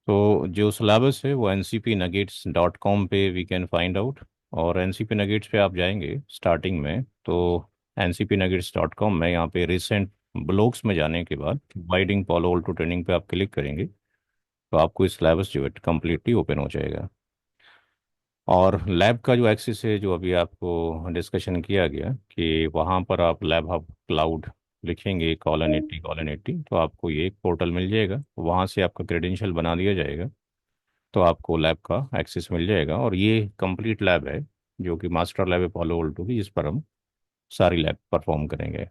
तो जो सिलेबस है वो ncpnuggets.com पे वी कैन फाइंड आउट। और एनसीपी नगेट्स पे आप जाएंगे स्टार्टिंग में तो ncpnuggets.com में यहाँ पे रिसेंट ब्लॉग्स में जाने के बाद वाइडिंग पॉलो ऑल्टो ट्रेनिंग पे आप क्लिक करेंगे तो आपको इस सिलेबस जो है कम्प्लीटली ओपन हो जाएगा। और लैब का जो एक्सेस है जो अभी आपको डिस्कशन किया गया कि वहाँ पर आप लैब हब क्लाउड लिखेंगे :80:80 तो आपको ये एक पोर्टल मिल जाएगा, वहाँ से आपका क्रेडेंशियल बना दिया जाएगा। तो आपको लैब का एक्सेस मिल जाएगा और ये कंप्लीट लैब है जो कि मास्टर लैब है पालो ऑल्टो की, जिस पर हम सारी लैब परफॉर्म करेंगे।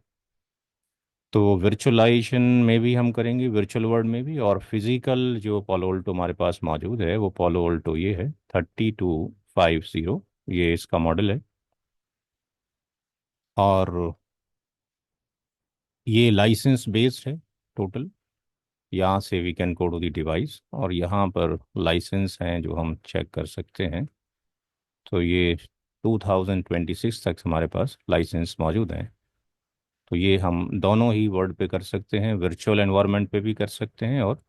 तो वर्चुअलाइजेशन में भी हम करेंगे, वर्चुअल वर्ल्ड में भी, और फिजिकल जो पालो ऑल्टो हमारे पास मौजूद है वो पालो ऑल्टो ये है 3250, ये इसका मॉडल है। और ये लाइसेंस बेस्ड है टोटल। यहाँ से we can go to the device और यहाँ पर लाइसेंस हैं जो हम चेक कर सकते हैं। तो ये 2026 तक हमारे पास लाइसेंस मौजूद हैं। तो ये हम दोनों ही वर्ड पे कर सकते हैं, वर्चुअल एनवायरनमेंट पे भी कर सकते हैं और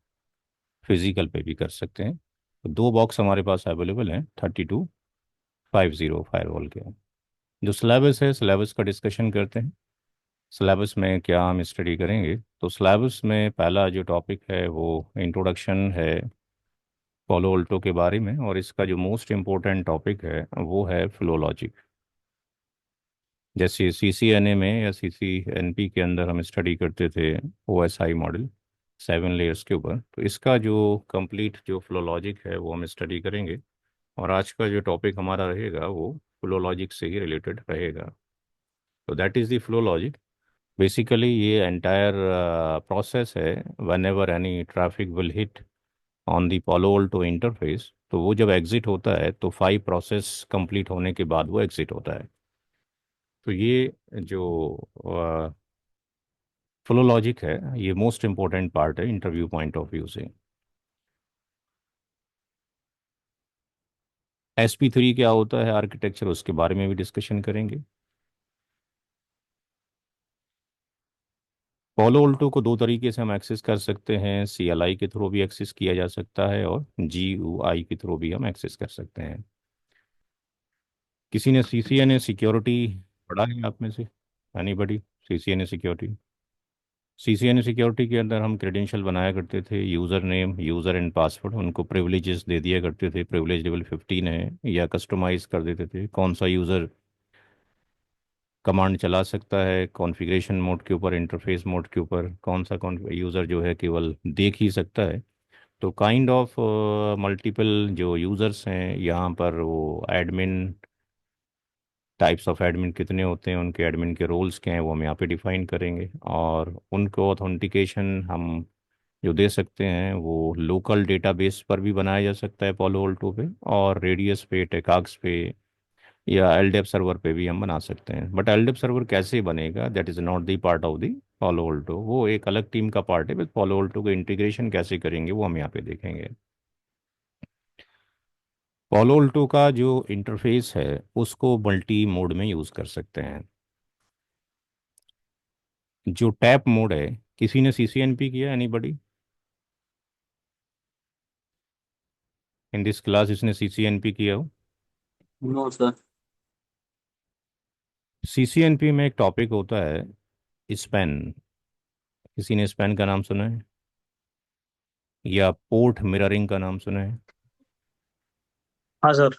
फिजिकल पे भी कर सकते हैं। तो दो बॉक्स हमारे पास अवेलेबल हैं 3250 फायरवॉल के। जो सिलेबस है, सिलेबस का डिस्कशन करते हैं। सिलेबस में क्या हम स्टडी करेंगे, तो सिलेबस में पहला जो टॉपिक है वो इंट्रोडक्शन है पोलो ऑल्टो के बारे में, और इसका जो मोस्ट इम्पोर्टेंट टॉपिक है वो है फ्लो लॉजिक। जैसे सीसीएनए में या सीसीएनपी के अंदर हम स्टडी करते थे ओएसआई मॉडल 7 लेयर्स के ऊपर, तो इसका जो कंप्लीट जो फ्लो लॉजिक है वो हम स्टडी करेंगे। और आज का जो टॉपिक हमारा रहेगा वो फ्लो लॉजिक से ही रिलेटेड रहेगा। तो that is the flow logic. Basically ये एंटायर प्रोसेस है। One ever any traffic will hit on the polo Alto interface, तो वो जब एग्जिट होता है तो 5 प्रोसेस कंप्लीट होने के बाद वो एग्जिट होता है। तो ये जो फ्लो लॉजिक है ये मोस्ट इंपॉर्टेंट पार्ट है इंटरव्यू पॉइंट ऑफ व्यू से। SP3 क्या होता है आर्किटेक्चर, उसके बारे में भी डिस्कशन करेंगे। पोलो ऑल्टो को दो तरीके से हम एक्सेस कर सकते हैं, CLI के थ्रू भी एक्सेस किया जा सकता है और GUI के थ्रू भी हम एक्सेस कर सकते हैं। किसी ने CCNA सिक्योरिटी पढ़ा है आप में से? Anybody? CCNA security. CCNA security के अंदर हम क्रेडेंशियल बनाया करते थे, user name, user and password, उनको प्रिविलेजेस दे दिया करते थे, प्रिविलेज लेवल 15 है, या कस्टमाइज कर देते थे कौन सा यूज़र कमांड चला सकता है कॉन्फ़िगरेशन मोड के ऊपर, इंटरफेस मोड के ऊपर, कौन सा कौन यूज़र जो है केवल देख ही सकता है। तो काइंड ऑफ मल्टीपल जो यूज़र्स हैं यहाँ पर, वो एडमिन, टाइप्स ऑफ एडमिन कितने होते हैं, उनके एडमिन के रोल्स क्या हैं, वो हम यहाँ पे डिफाइन करेंगे। और उनको ऑथेंटिकेशन हम जो दे सकते हैं वो लोकल डेटाबेस पर भी बनाया जा सकता है पोलो ऑल्टो पे, और रेडियस पे, टेकाक्स पे, या एलडेप सर्वर पे भी हम बना सकते हैं। बट एलडेप सर्वर कैसे बनेगा, that is not the part of the polo Alto, वो एक अलग टीम का पार्ट है। बस पोलो ऑल्टो को इंटीग्रेशन कैसे करेंगे वो हम यहाँ पे देखेंगे। पोलो ऑल्टो का जो इंटरफेस है उसको मल्टी मोड में यूज़ कर सकते हैं। जो टैप मोड है, किसी ने CCNP किया, एनीबडी इन दिस क्लास इसने CCNP किया हो? No sir. CCNP में एक टॉपिक होता है स्पैन। किसी ने स्पैन का नाम सुना है? या पोर्ट मिररिंग का नाम सुना है? हाँ सर,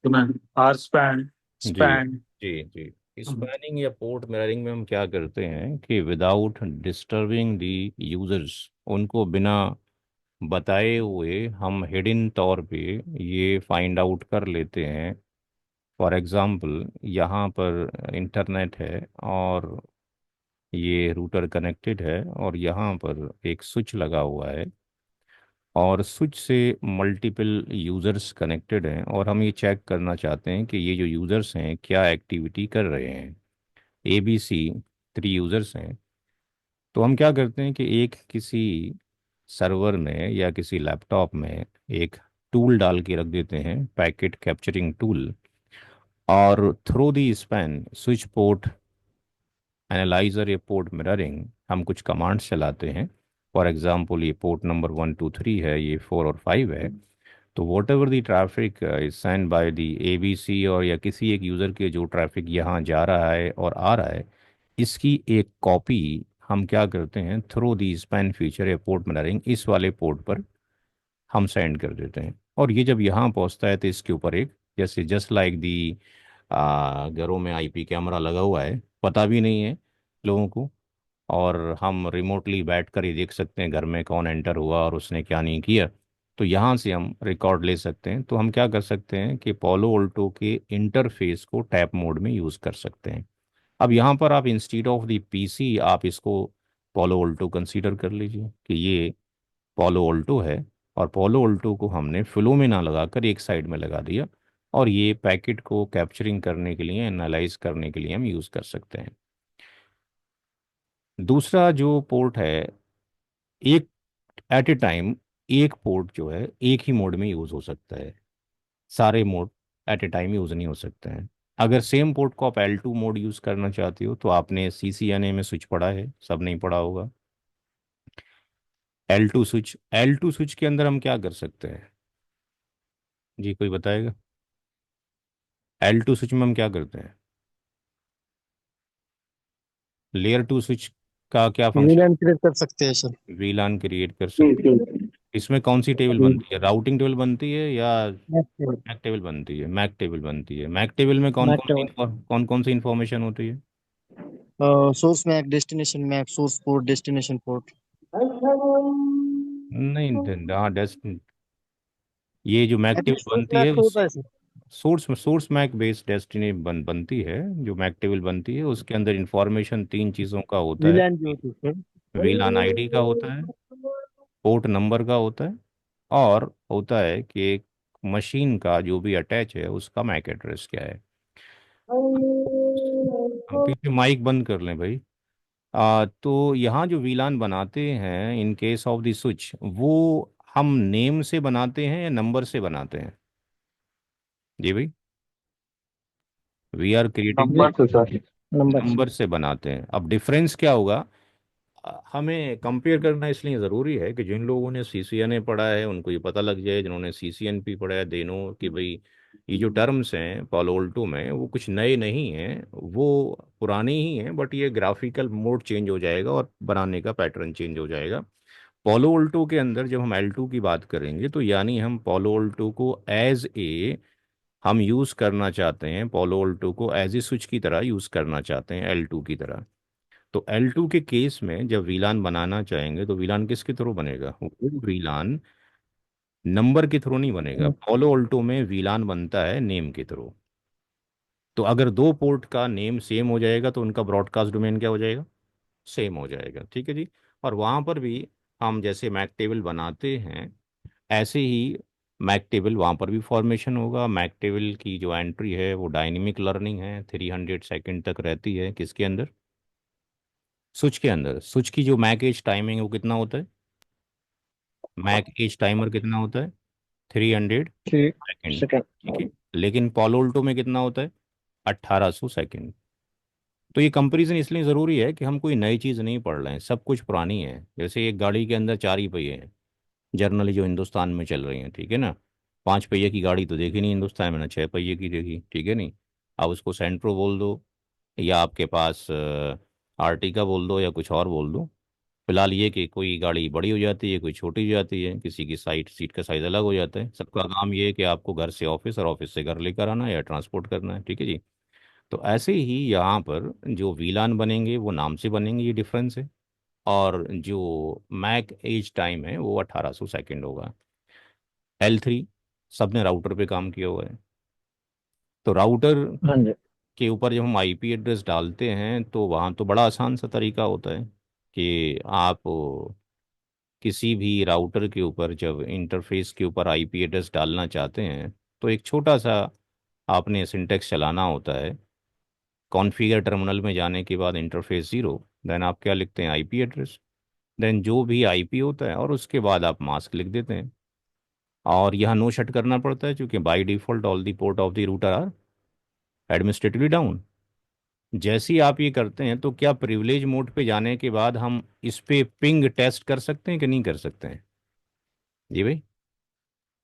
तो मैं आर स्पैन जी स्पैन। जी जी। स्पैनिंग या पोर्ट मिररिंग में हम क्या करते हैं कि विदाउट डिस्टर्बिंग दी यूजर्स, उनको बिना बताए हुए हम हिडन तौर पे ये फाइंड आउट कर लेते हैं। फॉर एग्जांपल यहाँ पर इंटरनेट है और ये रूटर कनेक्टेड है और यहाँ पर एक स्विच लगा हुआ है, और स्विच से मल्टीपल यूज़र्स कनेक्टेड हैं, और हम ये चेक करना चाहते हैं कि ये जो यूज़र्स हैं क्या एक्टिविटी कर रहे हैं। ABC 3 यूज़र्स हैं। तो हम क्या करते हैं कि एक किसी सर्वर में या किसी लैपटॉप में एक टूल डाल के रख देते हैं, पैकेट कैप्चरिंग टूल, और through the span switch port analyser या पोर्ट मिररिंग हम कुछ कमांड्स चलाते हैं, फॉर एग्जांपल ये पोर्ट नंबर 1 2 3 है, ये 4 और 5 है। तो what ever the traffic is send by the ABC और या किसी एक यूज़र के जो ट्रैफिक यहाँ जा रहा है और आ रहा है, इसकी एक कॉपी हम क्या करते हैं, थ्रू दी स्पैन फीचर या पोर्ट मिररिंग इस वाले पोर्ट पर हम सेंड कर देते हैं। और ये जब यहाँ पहुँचता है तो इसके ऊपर एक, जैसे जस्ट लाइक दी घरों में आईपी कैमरा लगा हुआ है, पता भी नहीं है लोगों को, और हम रिमोटली बैठ कर ही देख सकते हैं घर में कौन एंटर हुआ और उसने क्या नहीं किया। तो यहाँ से हम रिकॉर्ड ले सकते हैं। तो हम क्या कर सकते हैं कि पोलो ऑल्टो के इंटरफेस को टैप मोड में यूज़ कर सकते हैं। अब यहाँ पर आप इंस्टीड ऑफ द पीसी आप इसको पोलो ऑल्टो कंसीडर कर लीजिए कि ये पोलो ऑल्टो है, और पोलो ऑल्टो को हमने फ्लो में ना लगाकर एक साइड में लगा दिया, और ये पैकेट को कैप्चरिंग करने के लिए, एनालाइज करने के लिए हम यूज़ कर सकते हैं। दूसरा जो पोर्ट है, एक एट ए टाइम एक पोर्ट जो है एक ही मोड में यूज़ हो सकता है, सारे मोड एट ए टाइम यूज़ नहीं हो सकते हैं। अगर सेम पोर्ट को आप L2 मोड यूज़ करना चाहते हो तो आपने CCNA में स्विच पढ़ा है, सब नहीं पढ़ा होगा। L2 स्विच के अंदर हम क्या कर सकते हैं, जी कोई बताएगा? L2 स्विच में हम क्या करते हैं, लेयर 2 स्विच का क्या फंक्शन? वीलैन क्रिएट कर सकते हैं सर। वीलान क्रिएट कर सकते हैं। इसमें कौन सी टेबल बनती है, राउटिंग टेबल बनती है या मैक टेबल बनती है? मैक टेबल बनती है। मैक टेबल में कौन कौन सी इंफॉर्मेशन होती है? Source MAC, destination MAC, source port, destination port. नहीं, हाँ ये जो मैक एक्चुअली टेबल सोर्स बनती मैक है, तो होता है सर। सोर्स मैक बेस्ड डेस्टिनी बनती है। जो मैक टेबल बनती है उसके अंदर इंफॉर्मेशन तीन चीज़ों का होता है। वीलैन भी होती है सर। वीलान आईडी का होता है, पोर्ट नंबर का होता है, और होता है कि एक मशीन का जो भी अटैच है उसका मैक एड्रेस क्या है। हम पीछे माइक बंद कर लें भाई। तो यहाँ जो वीलान बनाते हैं in case of the switch, वो हम नेम से बनाते हैं या नंबर से बनाते हैं? जी भाई, वी आर क्रिएटिंग नंबर से सर। नंबर से। नंबर से बनाते हैं। अब डिफरेंस क्या होगा, हमें कंपेयर करना इसलिए ज़रूरी है कि जिन लोगों ने CCNA पढ़ा है उनको ये पता लग जाए, जिन्होंने CCNP पढ़ा है दे नो कि भाई ये जो टर्म्स हैं पालो अल्टो में वो कुछ नए नहीं हैं, वो पुराने ही हैं, बट ये ग्राफिकल मोड चेंज हो जाएगा और बनाने का पैटर्न चेंज हो जाएगा। पोलो अल्टो के अंदर जब हम L2 की बात करेंगे तो यानी हम पोलो अल्टो को एज ए हम यूज़ करना चाहते हैं, पोलो अल्टो को एज ए स्विच की तरह यूज़ करना चाहते हैं L2 की तरह। तो L2 के केस में जब वीलान बनाना चाहेंगे तो वीलान किसके थ्रू बनेगा, वो वीलान नंबर के थ्रू नहीं बनेगा। पोलो ऑल्टो में वीलान बनता है नेम के थ्रू। तो अगर दो पोर्ट का नेम सेम हो जाएगा तो उनका ब्रॉडकास्ट डोमेन क्या हो जाएगा, सेम हो जाएगा। ठीक है जी। और वहाँ पर भी हम जैसे मैक टेबल बनाते हैं, ऐसे ही मैक टेबल वहाँ पर भी फॉर्मेशन होगा। मैक टेबल की जो एंट्री है वो डायनेमिक लर्निंग है, 300 सेकेंड तक रहती है। किसके अंदर, स्विच के अंदर। स्विच की जो मैक एज टाइमिंग है वो कितना होता है, मैक एज टाइमर कितना होता है, 300 सेकेंड। सेकंड। ठीक है। लेकिन पॉलोल्टो में कितना होता है, 1800 सेकेंड। तो ये कंपैरिजन इसलिए ज़रूरी है कि हम कोई नई चीज़ नहीं पढ़ रहे हैं, सब कुछ पुरानी है। जैसे एक गाड़ी के अंदर चार ही पहिए हैं जनरली जो हिंदुस्तान में चल रही हैं, ठीक है ना। पांच पहिए की गाड़ी तो देखी नहीं हिंदुस्तान में, ना छः पहिए की देखी, ठीक है नहीं। अब उसको सेंट्रो बोल दो, या आपके पास आर्टिका बोल दो, या कुछ और बोल दो। फिलहाल ये कि कोई गाड़ी बड़ी हो जाती है, कोई छोटी हो जाती है, किसी की साइड सीट का साइज अलग हो जाता है। सबका काम ये है कि आपको घर से ऑफिस और ऑफिस से घर लेकर आना है या ट्रांसपोर्ट करना है, ठीक है जी। तो ऐसे ही यहाँ पर जो वीलान बनेंगे वो नाम से बनेंगे, ये डिफरेंस है। और जो मैक एज टाइम है वो 1800 सेकेंड होगा। L3, सबने राउटर पे काम किया हुआ है। तो राउटर हाँ जी। के ऊपर जब हम IP एड्रेस डालते हैं तो वहाँ तो बड़ा आसान सा तरीका होता है कि आप किसी भी राउटर के ऊपर जब इंटरफेस के ऊपर IP एड्रेस डालना चाहते हैं तो एक छोटा सा आपने सिंटेक्स चलाना होता है। कॉन्फ़िगर टर्मिनल में जाने के बाद इंटरफेस 0, देन आप क्या लिखते हैं, IP एड्रेस, देन जो भी IP होता है, और उसके बाद आप मास्क लिख देते हैं। और यहाँ नो शट करना पड़ता है क्योंकि by default all the port of the router are administratively down. जैसे ही आप ये करते हैं तो क्या प्रिविलेज मोड पे जाने के बाद हम इस पे पिंग टेस्ट कर सकते हैं कि नहीं कर सकते हैं? जी भाई।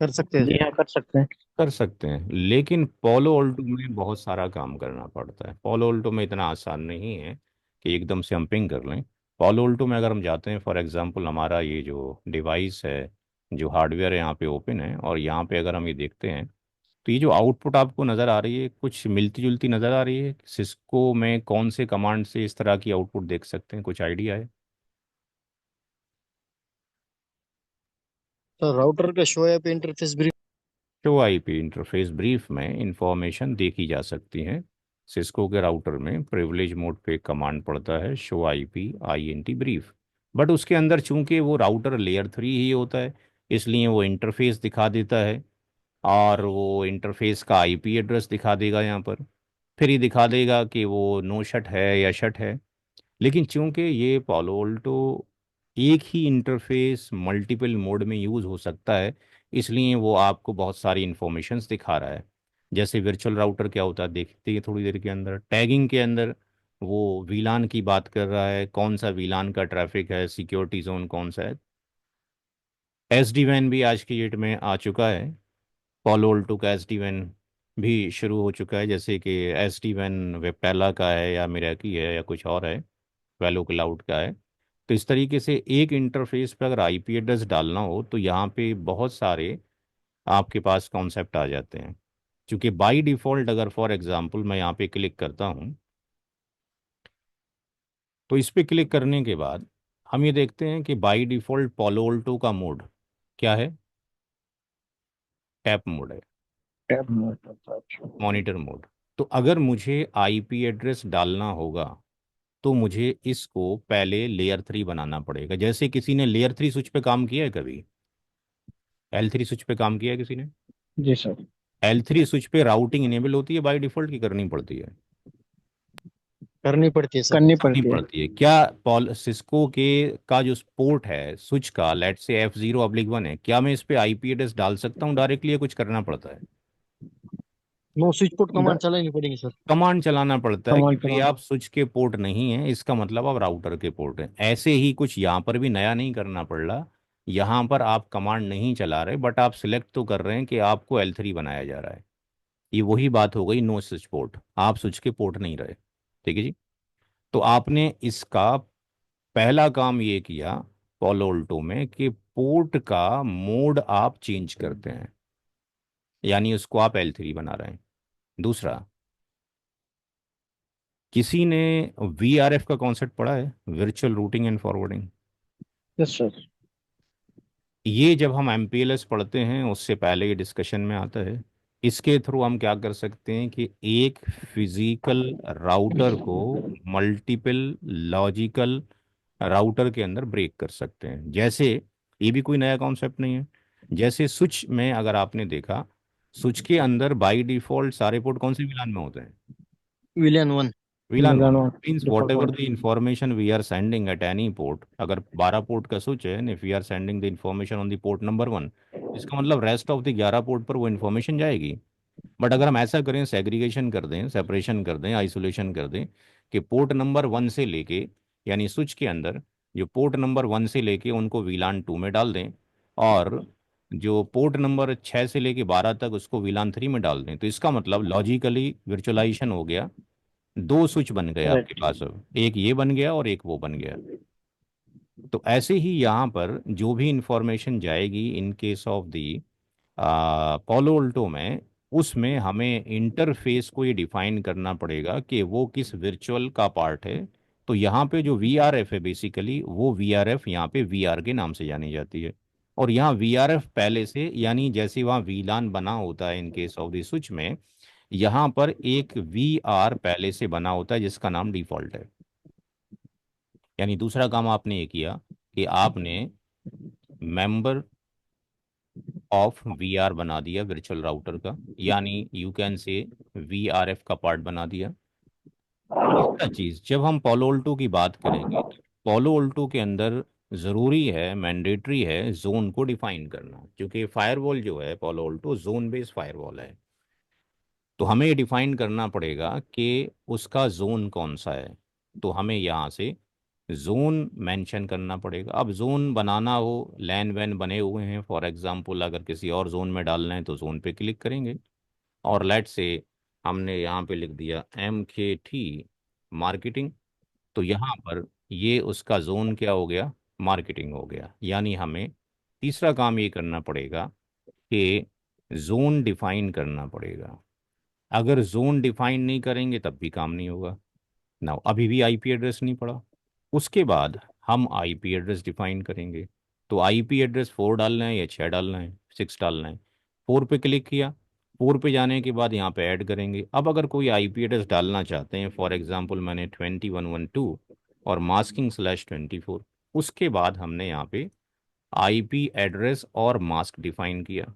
कर सकते हैं जी सर। हाँ, कर सकते हैं। कर सकते हैं, लेकिन पोलो ऑल्टो में बहुत सारा काम करना पड़ता है। पोलो ऑल्टो में इतना आसान नहीं है कि एकदम से हम पिंग कर लें। पोलो ऑल्टो में अगर हम जाते हैं, फॉर एग्जांपल हमारा ये जो डिवाइस है, जो हार्डवेयर है यहाँ पे ओपन है, और यहाँ पे अगर हम ये देखते हैं तो ये जो आउटपुट आपको नज़र आ रही है कुछ मिलती जुलती नज़र आ रही है। सिस्को में कौन से कमांड से इस तरह की आउटपुट देख सकते हैं, कुछ आइडिया है? सर राउटर का show app interface brief. Show IP interface brief में इंफॉर्मेशन देखी जा सकती है। सिस्को के राउटर में प्रिविलेज मोड पे कमांड पड़ता है show IP INT brief. But उसके अंदर चूंकि वो राउटर लेयर 3 ही होता है, इसलिए वो इंटरफेस दिखा देता है, और वो इंटरफेस का आईपी एड्रेस दिखा देगा यहाँ पर। फिर ही दिखा देगा कि वो नो शट है या शट है। लेकिन चूंकि ये पालो अल्टो एक ही इंटरफेस मल्टीपल मोड में यूज़ हो सकता है, इसलिए वो आपको बहुत सारी इंफॉर्मेशंस दिखा रहा है। जैसे वर्चुअल राउटर क्या होता है देखते हैं थोड़ी देर के अंदर, टैगिंग के अंदर वो वीलान की बात कर रहा है, कौन सा वीलान का ट्रैफिक है, सिक्योरिटी जोन कौन सा है। एसडी वैन भी आज की डेट में आ चुका है। पालो अल्टो का एसडी वैन भी शुरू हो चुका है, जैसे कि एसडी वैन वेबटेला का है या मिराकी है या कुछ और है, वेलो क्लाउड का है। तो इस तरीके से एक इंटरफेस पे अगर आईपी एड्रेस डालना हो तो यहाँ पे बहुत सारे आपके पास कॉन्सेप्ट आ जाते हैं। क्योंकि बाय डिफ़ॉल्ट अगर फॉर एग्जांपल मैं यहाँ पे क्लिक करता हूँ, तो इस पे क्लिक करने के बाद हम ये देखते हैं कि बाय डिफ़ॉल्ट पालो अल्टो का मोड क्या है? टैप मोड है, टैब मोड पर, अच्छा। Monitor mode. तो अगर मुझे आईपी एड्रेस डालना होगा तो मुझे इसको पहले लेयर 3 बनाना पड़ेगा। जैसे किसी ने लेयर 3 स्विच पे काम किया है कभी? L3 स्विच पे काम किया है किसी ने? जी सर। L3 स्विच पे राउटिंग इनेबल होती है बाय डिफॉल्ट की करनी पड़ती है? करनी पड़ती है सर। करनी करनी पड़ती है। पड़ती है। क्या पॉल सिस्को के का जो पोर्ट है स्विच का, लेट से F0/1 है, क्या मैं इस पे आईपी एड्रेस डाल सकता हूँ डायरेक्टली, या कुछ करना पड़ता है? Know switch port command the- चलानी पड़ेगी सर। कमांड चलाना पड़ता है कि कमांड भाई चलाना। आप स्विच के पोर्ट नहीं है, इसका मतलब आप राउटर के पोर्ट हैं। ऐसे ही कुछ यहाँ पर भी नया नहीं करना पड़ रहा। यहाँ पर आप कमांड नहीं चला रहे, बट आप सिलेक्ट तो कर रहे हैं कि आपको L3 बनाया जा रहा है। ये वही बात हो गई, नो स्विच पोर्ट, आप स्विच के पोर्ट नहीं रहे। ठीक है जी। तो आपने इसका पहला काम ये किया पोलो अल्टो में कि पोर्ट का मोड आप चेंज करते हैं, यानी उसको आप L3 बना रहे हैं। दूसरा, किसी ने VRF का कॉन्सेप्ट पढ़ा है, virtual routing and forwarding? Yes sir. ये जब हम MPLS पढ़ते हैं उससे पहले ये डिस्कशन में आता है। इसके थ्रू हम क्या कर सकते हैं कि एक फिजिकल राउटर को मल्टीपल लॉजिकल राउटर के अंदर ब्रेक कर सकते हैं। जैसे, ये भी कोई नया कॉन्सेप्ट नहीं है। जैसे स्विच में अगर आपने देखा, स्विच के अंदर बाय डिफॉल्ट सारे पोर्ट कौन से मिलान में होते हैं? VLAN one. VLAN 1 मिलानो। Means what default ever one. The information we are sending at any port. अगर 12 पोर्ट का स्विच है, if we are sending the information on the port number 1, इसका मतलब रेस्ट ऑफ द 11 पोर्ट पर वो information जाएगी। But अगर हम ऐसा करें, सेग्रीगेशन कर दें, सेपरेशन कर दें, आइसोलेशन कर दें, कि पोर्ट नंबर 1 से लेके, यानी स्विच के अंदर जो पोर्ट नंबर 1 से लेके उनको VLAN 2 में डाल दें, और जो पोर्ट नंबर 6 से लेके 12 तक उसको VLAN 3 में डाल दें, तो इसका मतलब लॉजिकली वर्चुअलाइजेशन हो गया। दो स्विच बन गए आपके राइट। पास, अब एक ये बन गया और एक वो बन गया। तो ऐसे ही यहाँ पर जो भी इंफॉर्मेशन जाएगी in case of the polo Alto में, उसमें हमें इंटरफेस को ये डिफाइन करना पड़ेगा कि वो किस वर्चुअल का पार्ट है। तो यहाँ पे जो VRF है बेसिकली, वो VRF यहाँ पे VR के नाम से जानी जाती है। और यहाँ VRF पहले से, यानी जैसे वहाँ VLAN बना होता है in case of the switch में, यहाँ पर एक VR पहले से बना होता है जिसका नाम डिफॉल्ट है। यानी दूसरा काम आपने ये किया कि आपने मेंबर ऑफ VR बना दिया वर्चुअल राउटर का, यानी यू कैन से VRF का पार्ट बना दिया। तीसरा चीज, जब हम पोलो ऑल्टो की बात करेंगे तो पोलो ऑल्टो के अंदर ज़रूरी है, मैंडेटरी है जोन को डिफाइन करना, क्योंकि फायरवॉल जो है पोलो ऑल्टो जोन बेस्ड फायरवॉल है। तो हमें ये डिफाइन करना पड़ेगा कि उसका जोन कौन सा है। तो हमें यहाँ से जोन मेंशन करना पड़ेगा। अब जोन बनाना हो, लैन वैन बने हुए हैं, फॉर एग्जांपल अगर किसी और जोन में डालना है तो जोन पे क्लिक करेंगे। और लेट से हमने यहाँ पे लिख दिया MKT मार्केटिंग। तो यहाँ पर ये उसका जोन क्या हो गया, मार्केटिंग हो गया। यानी हमें तीसरा काम ये करना पड़ेगा कि जोन डिफाइन करना पड़ेगा। अगर जोन डिफाइन नहीं करेंगे तब भी काम नहीं होगा ना। अभी भी आईपी एड्रेस नहीं पड़ा। उसके बाद हम आईपी एड्रेस डिफाइन करेंगे। तो आईपी एड्रेस 4 डालना है या 6 डालना है, 6 डालना है। 4 पे क्लिक किया। 4 पे जाने के बाद यहाँ पे ऐड करेंगे। अब अगर कोई आईपी एड्रेस डालना चाहते हैं, फॉर एग्जांपल मैंने 2112 और मास्किंग स्लैश 24, उसके बाद हमने यहाँ पे आईपी एड्रेस और मास्क डिफाइन किया।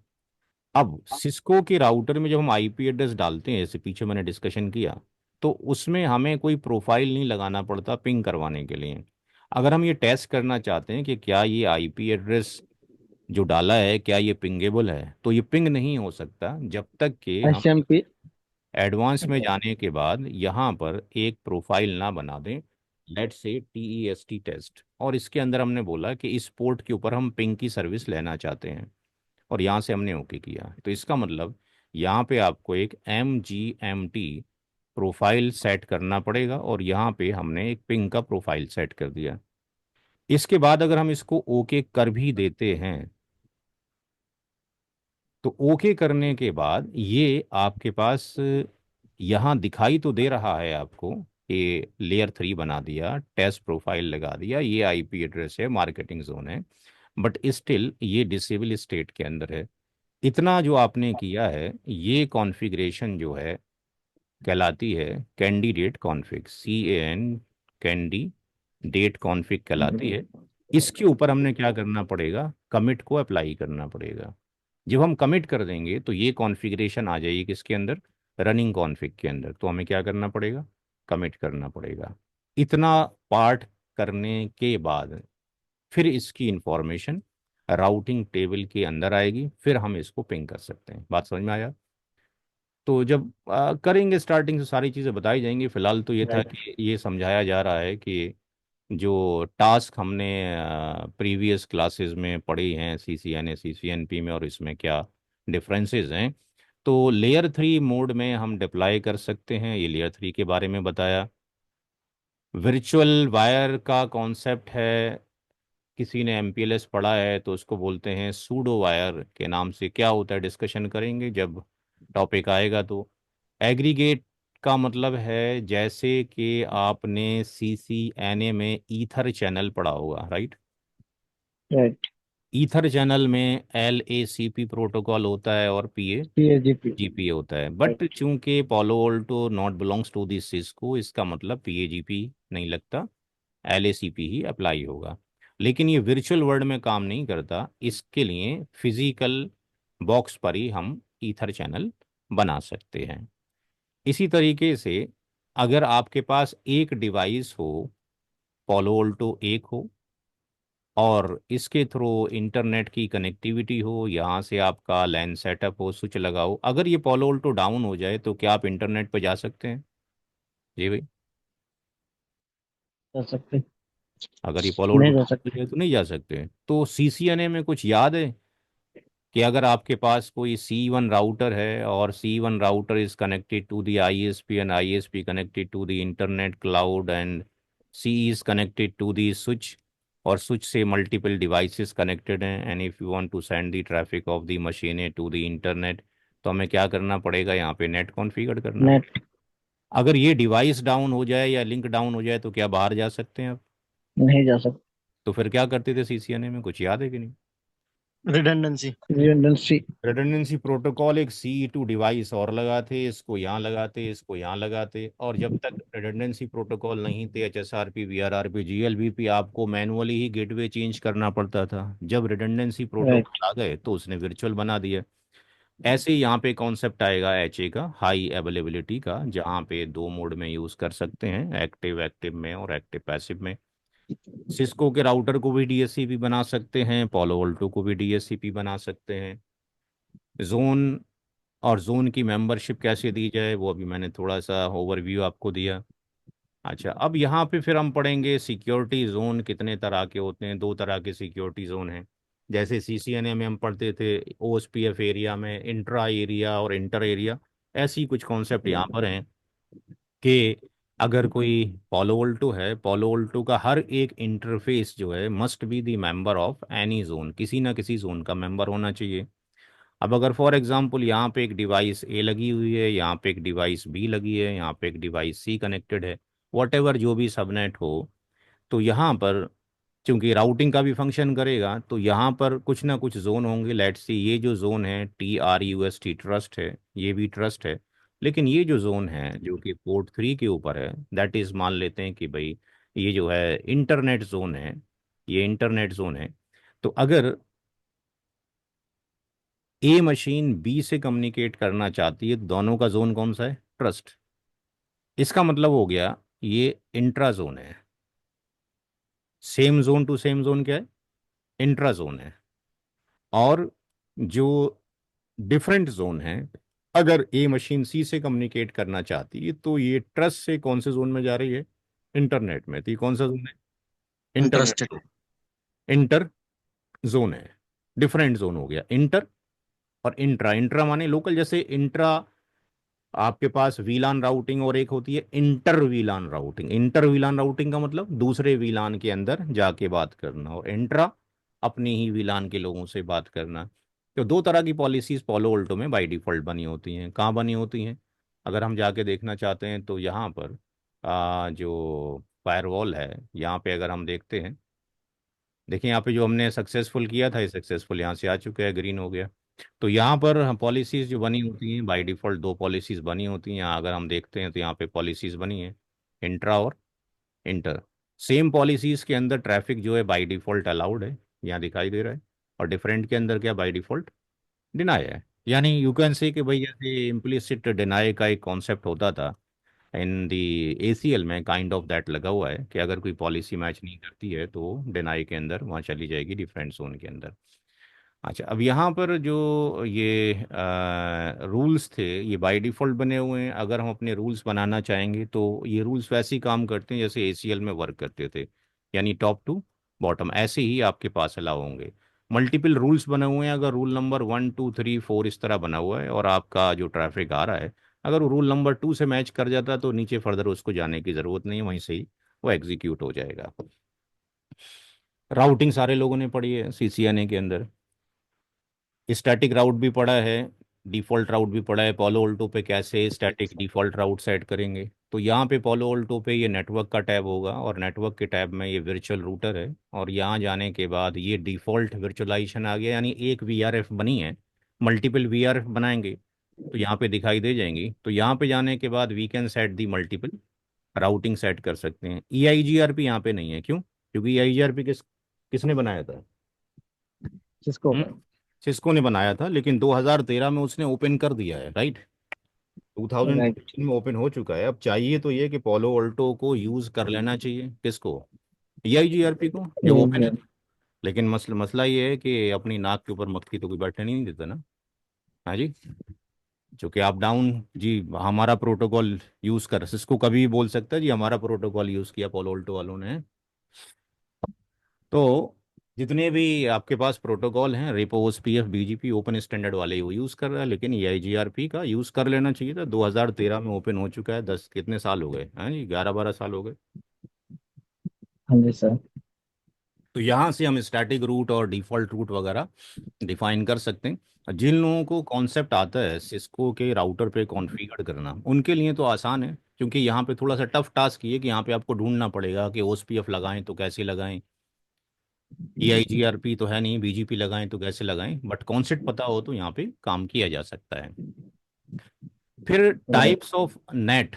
अब सिस्को के राउटर में जब हम आईपी एड्रेस डालते हैं, जैसे पीछे मैंने डिस्कशन किया, तो उसमें हमें कोई प्रोफाइल नहीं लगाना पड़ता पिंग करवाने के लिए। अगर हम ये टेस्ट करना चाहते हैं कि क्या ये आईपी एड्रेस जो डाला है क्या ये पिंगेबल है, तो ये पिंग नहीं हो सकता जब तक कि हम SMP। एडवांस में जाने के बाद यहाँ पर एक प्रोफाइल ना बना दें। लेट से TEST टेस्ट, और इसके अंदर हमने बोला कि इस पोर्ट के ऊपर हम पिंग की सर्विस लेना चाहते हैं, और यहाँ से हमने ओके किया। तो इसका मतलब यहाँ पे आपको एक MGMT प्रोफाइल सेट करना पड़ेगा, और यहाँ पे हमने एक पिंग का प्रोफाइल सेट कर दिया। इसके बाद अगर हम इसको ओके कर भी देते हैं, तो ओके करने के बाद ये आपके पास यहाँ दिखाई तो दे रहा है आपको कि लेयर 3 बना दिया, टेस्ट प्रोफाइल लगा दिया, ये आईपी एड्रेस है, मार्केटिंग जोन है, बट स्टिल ये डिसेबल स्टेट के अंदर है। इतना जो आपने किया है ये कॉन्फ़िगरेशन जो है कहलाती है candidate config, CAN, candidate config कहलाती है। इसके ऊपर हमने क्या करना पड़ेगा, कमिट को अप्लाई करना पड़ेगा। जब हम कमिट कर देंगे तो ये कॉन्फ़िगरेशन आ जाएगी किसके अंदर, रनिंग कॉन्फ़िग के अंदर। तो हमें क्या करना पड़ेगा, कमिट करना पड़ेगा। इतना पार्ट करने के बाद फिर इसकी इंफॉर्मेशन राउटिंग टेबल के अंदर आएगी, फिर हम इसको पिंग कर सकते हैं। बात समझ में आया? तो जब करेंगे स्टार्टिंग से सारी चीज़ें बताई जाएंगी। फिलहाल तो ये था राइट। कि ये समझाया जा रहा है कि जो टास्क हमने प्रीवियस क्लासेस में पढ़ी हैं CCNA CCNP में, और इसमें क्या डिफरेंसेस हैं। तो लेयर 3 मोड में हम डिप्लॉय कर सकते हैं, ये लेयर 3 के बारे में बताया। वर्चुअल वायर का कॉन्सेप्ट है, किसी ने MPLS पढ़ा है तो उसको बोलते हैं सूडो वायर के नाम से। क्या होता है डिस्कशन करेंगे जब टॉपिक आएगा। तो एग्रीगेट का मतलब है, जैसे कि आपने CCNA में ईथर चैनल पढ़ा होगा, राइट। राइट। ईथर चैनल में LACP प्रोटोकॉल होता है और PAGP। PAGP होता है, बट राइट। चूंकि Palo Alto not belongs to this Cisco, इसका मतलब PAGP नहीं लगता, LACP ही अप्लाई होगा। लेकिन ये वर्चुअल वर्ल्ड में काम नहीं करता, इसके लिए फिजिकल बॉक्स पर ही हम ईथर चैनल बना सकते हैं। इसी तरीके से अगर आपके पास एक डिवाइस हो, पॉलो ऑल्टो एक हो, और इसके थ्रू इंटरनेट की कनेक्टिविटी हो, यहाँ से आपका लैन सेटअप हो, स्विच लगाओ, अगर ये पॉलो ऑल्टो डाउन हो जाए तो क्या आप इंटरनेट पर जा सकते हैं? जी भाई। जा सकते। अगर ये पॉलो ऑल्टो नहीं जा डाउन हो सकते। जाए तो नहीं जा सकते। तो CCNA में कुछ याद है कि अगर आपके पास कोई C1 राउटर है, और C1 router is connected to the ISP, and ISP connected to the internet cloud, and C is connected to the switch, और स्विच से मल्टीपल डिवाइसेस कनेक्टेड हैं, and if you want to send the traffic of the machine to the internet, तो हमें क्या करना पड़ेगा, यहाँ पे नेट कॉन्फ़िगर करना नेट। पड़ेगा। अगर ये डिवाइस डाउन हो जाए या लिंक डाउन हो जाए तो क्या बाहर जा सकते हैं आप? नहीं जा सकते। तो फिर क्या करते थे CCNA में, कुछ याद है कि नहीं? रिडंडेंसी। रिडंडेंसी। रिडंडेंसी प्रोटोकॉल, एक C2 डिवाइस और लगाते, इसको यहाँ लगाते, इसको यहाँ लगाते, और जब तक रिडंडेंसी प्रोटोकॉल नहीं थे, HSRP VRRP GLBP, आपको मैनुअली ही गेटवे चेंज करना पड़ता था। जब रिडंडेंसी राइट। प्रोटोकॉल आ गए तो उसने वर्चुअल बना दिया। ऐसे ही यहाँ पे कॉन्सेप्ट आएगा HA का, हाई अवेलेबिलिटी का, जहाँ पे दो मोड में यूज़ कर सकते हैं, एक्टिव एक्टिव में और एक्टिव पैसिव में। सिस्को के राउटर को भी DSCP बना सकते हैं, पोलो वोल्टो को भी DSCP बना सकते हैं। जोन और जोन की मेंबरशिप कैसे दी जाए वो अभी मैंने थोड़ा सा ओवरव्यू आपको दिया। अच्छा, अब यहाँ पे फिर हम पढ़ेंगे सिक्योरिटी जोन कितने तरह के होते हैं। दो तरह के सिक्योरिटी जोन हैं। जैसे सीसीएनए में हम पढ़ते थे ओएसपीएफ एरिया में इंट्रा एरिया और इंटर एरिया, ऐसी ही कुछ कॉन्सेप्ट यहाँ पर हैं कि अगर कोई पॉलो वोल्टो है, पॉलो वोल्टो का हर एक इंटरफेस जो है must be the member of any zone, किसी ना किसी जोन का मेंबर होना चाहिए। अब अगर फॉर एग्जांपल यहाँ पे एक डिवाइस ए लगी हुई है, यहाँ पे एक डिवाइस बी लगी है, यहाँ पे एक डिवाइस सी कनेक्टेड है, वॉट एवर जो भी सबनेट हो, तो यहाँ पर चूंकि राउटिंग का भी फंक्शन करेगा तो यहाँ पर कुछ ना कुछ जोन होंगे। लेट्स सी ये जो जोन है TRUST ट्रस्ट है, ये भी ट्रस्ट है। लेकिन ये जो जोन है जो कि पोर्ट 3 के ऊपर है, दैट इज मान लेते हैं कि भाई ये जो है इंटरनेट जोन है, ये इंटरनेट जोन है। तो अगर ए मशीन बी से कम्युनिकेट करना चाहती है तो दोनों का जोन कौन सा है? ट्रस्ट। इसका मतलब हो गया ये इंट्रा जोन है। Same zone to same zone क्या है? इंट्रा जोन है। और जो डिफरेंट जोन है, अगर ए मशीन सी से कम्युनिकेट करना चाहती है तो ये ट्रस्ट से कौन से जोन में जा रही है? इंटरनेट में। तो ये कौन सा जोन है? Internet interested. Zone. Inter zone है। डिफरेंट जोन हो गया इंटर और इंट्रा। इंट्रा माने लोकल, जैसे इंट्रा आपके पास वीलान राउटिंग और एक होती है इंटर वीलान राउटिंग। इंटर वीलान राउटिंग का मतलब दूसरे वीलान के अंदर जाके बात करना, और इंट्रा अपने ही वीलान के लोगों से बात करना। तो दो तरह की पॉलिसीज पॉलो वोल्टो में बाय डिफॉल्ट बनी होती हैं। कहाँ बनी होती हैं? अगर हम जाके देखना चाहते हैं तो यहाँ पर जो फायरवॉल है यहाँ पे अगर हम देखते हैं, देखिए यहाँ पे जो हमने सक्सेसफुल किया था ये सक्सेसफुल यहाँ से आ चुका है, ग्रीन हो गया। तो यहाँ पर पॉलिसीज जो बनी होती हैं बाय डिफ़ॉल्ट दो पॉलिसीज बनी होती हैं। यहाँ अगर हम देखते हैं तो यहाँ पे पॉलिसीज बनी है इंट्रा और इंटर। सेम पॉलिसीज के अंदर ट्रैफिक जो है बाय डिफ़ॉल्ट अलाउड है, यहाँ दिखाई दे रहा है। और डिफरेंट के अंदर क्या बाय डिफ़ॉल्ट डिनाई है। यानी यू कैन से कि भाई जैसे इम्प्लिसिट डिनाई का एक कॉन्सेप्ट होता था इन दी ACL में, काइंड ऑफ दैट लगा हुआ है कि अगर कोई पॉलिसी मैच नहीं करती है तो डिनाई के अंदर वहाँ चली जाएगी डिफरेंट जोन के अंदर। अच्छा, अब यहाँ पर जो ये रूल्स थे ये बाय डिफ़ॉल्ट बने हुए हैं। अगर हम अपने रूल्स बनाना चाहेंगे तो ये रूल्स वैसे ही काम करते हैं जैसे ACL में वर्क करते थे, यानी टॉप टू बॉटम ऐसे ही आपके पास अलाउ होंगे। मल्टीपल रूल्स बने हुए हैं। अगर रूल नंबर 1 2 3 4 इस तरह बना हुआ है और आपका जो ट्रैफिक आ रहा है अगर वो रूल नंबर 2 से मैच कर जाता है तो नीचे फर्दर उसको जाने की ज़रूरत नहीं है, वहीं से ही वो एग्जीक्यूट हो जाएगा। राउटिंग सारे लोगों ने पढ़ी है CCNA के अंदर। स्टैटिक राउट भी पढ़ा है, डिफ़ॉल्ट राउट भी पढ़ा है। पॉलो ऑल्टो पे कैसे स्टैटिक डिफ़ॉल्ट राउट सेट करेंगे, तो यहाँ पे पॉलो ऑल्टो पे ये नेटवर्क का टैब होगा और नेटवर्क के टैब में ये वर्चुअल रूटर है। और यहाँ जाने के बाद ये डिफ़ॉल्ट वर्चुअलाइजेशन आ गया, यानी एक VRF बनी है, मल्टीपल VRF बनाएंगे तो यहाँ पे दिखाई दे जाएंगी। तो यहाँ पे जाने के बाद we can set the multiple routing set कर सकते हैं। EIGRP यहाँ पे नहीं है, क्यों? क्योंकि EIGRP किसने बनाया था? किसको? सिस्को ने बनाया था, लेकिन 2013 में उसने ओपन कर दिया है, राइट। राइट। 2013 में ओपन हो चुका है। अब चाहिए तो ये कि पोलो ऑल्टो को यूज़ कर लेना चाहिए, किसको? EIGRP को जब ओपन है। लेकिन मसला मसला ये है कि अपनी नाक के ऊपर मक्खी तो कोई बैठने नहीं देता ना। हाँ जी। चूंकि आप डाउन जी हमारा प्रोटोकॉल यूज़ कर, सिस्को कभी भी बोल सकता है जी हमारा प्रोटोकॉल यूज़ किया पोलो ऑल्टो वालों ने। तो जितने भी आपके पास प्रोटोकॉल हैं repo OSPF BGP open standard वाले वो यूज़ कर रहा है, लेकिन EIGRP का यूज़ कर लेना चाहिए था। 2013 में ओपन हो चुका है। 10 कितने साल हो गए हैं जी? 11 12 साल हो गए। हाँ जी सर। तो यहाँ से हम स्टैटिक रूट और डिफ़ॉल्ट रूट वगैरह डिफाइन कर सकते हैं। जिन लोगों को कॉन्सेप्ट आता है सिस्को के राउटर पे कॉन्फ़िगर करना उनके लिए तो आसान है, क्योंकि यहाँ पे थोड़ा सा टफ टास्क ये कि यहाँ पे आपको ढूंढना पड़ेगा कि OSPF लगाएं तो कैसे लगाएं, EIGRP तो है नहीं, BGP लगाएं तो कैसे लगाएं। बट कॉन्सेप्ट पता हो तो यहाँ पे काम किया जा सकता है। फिर टाइप्स ऑफ नेट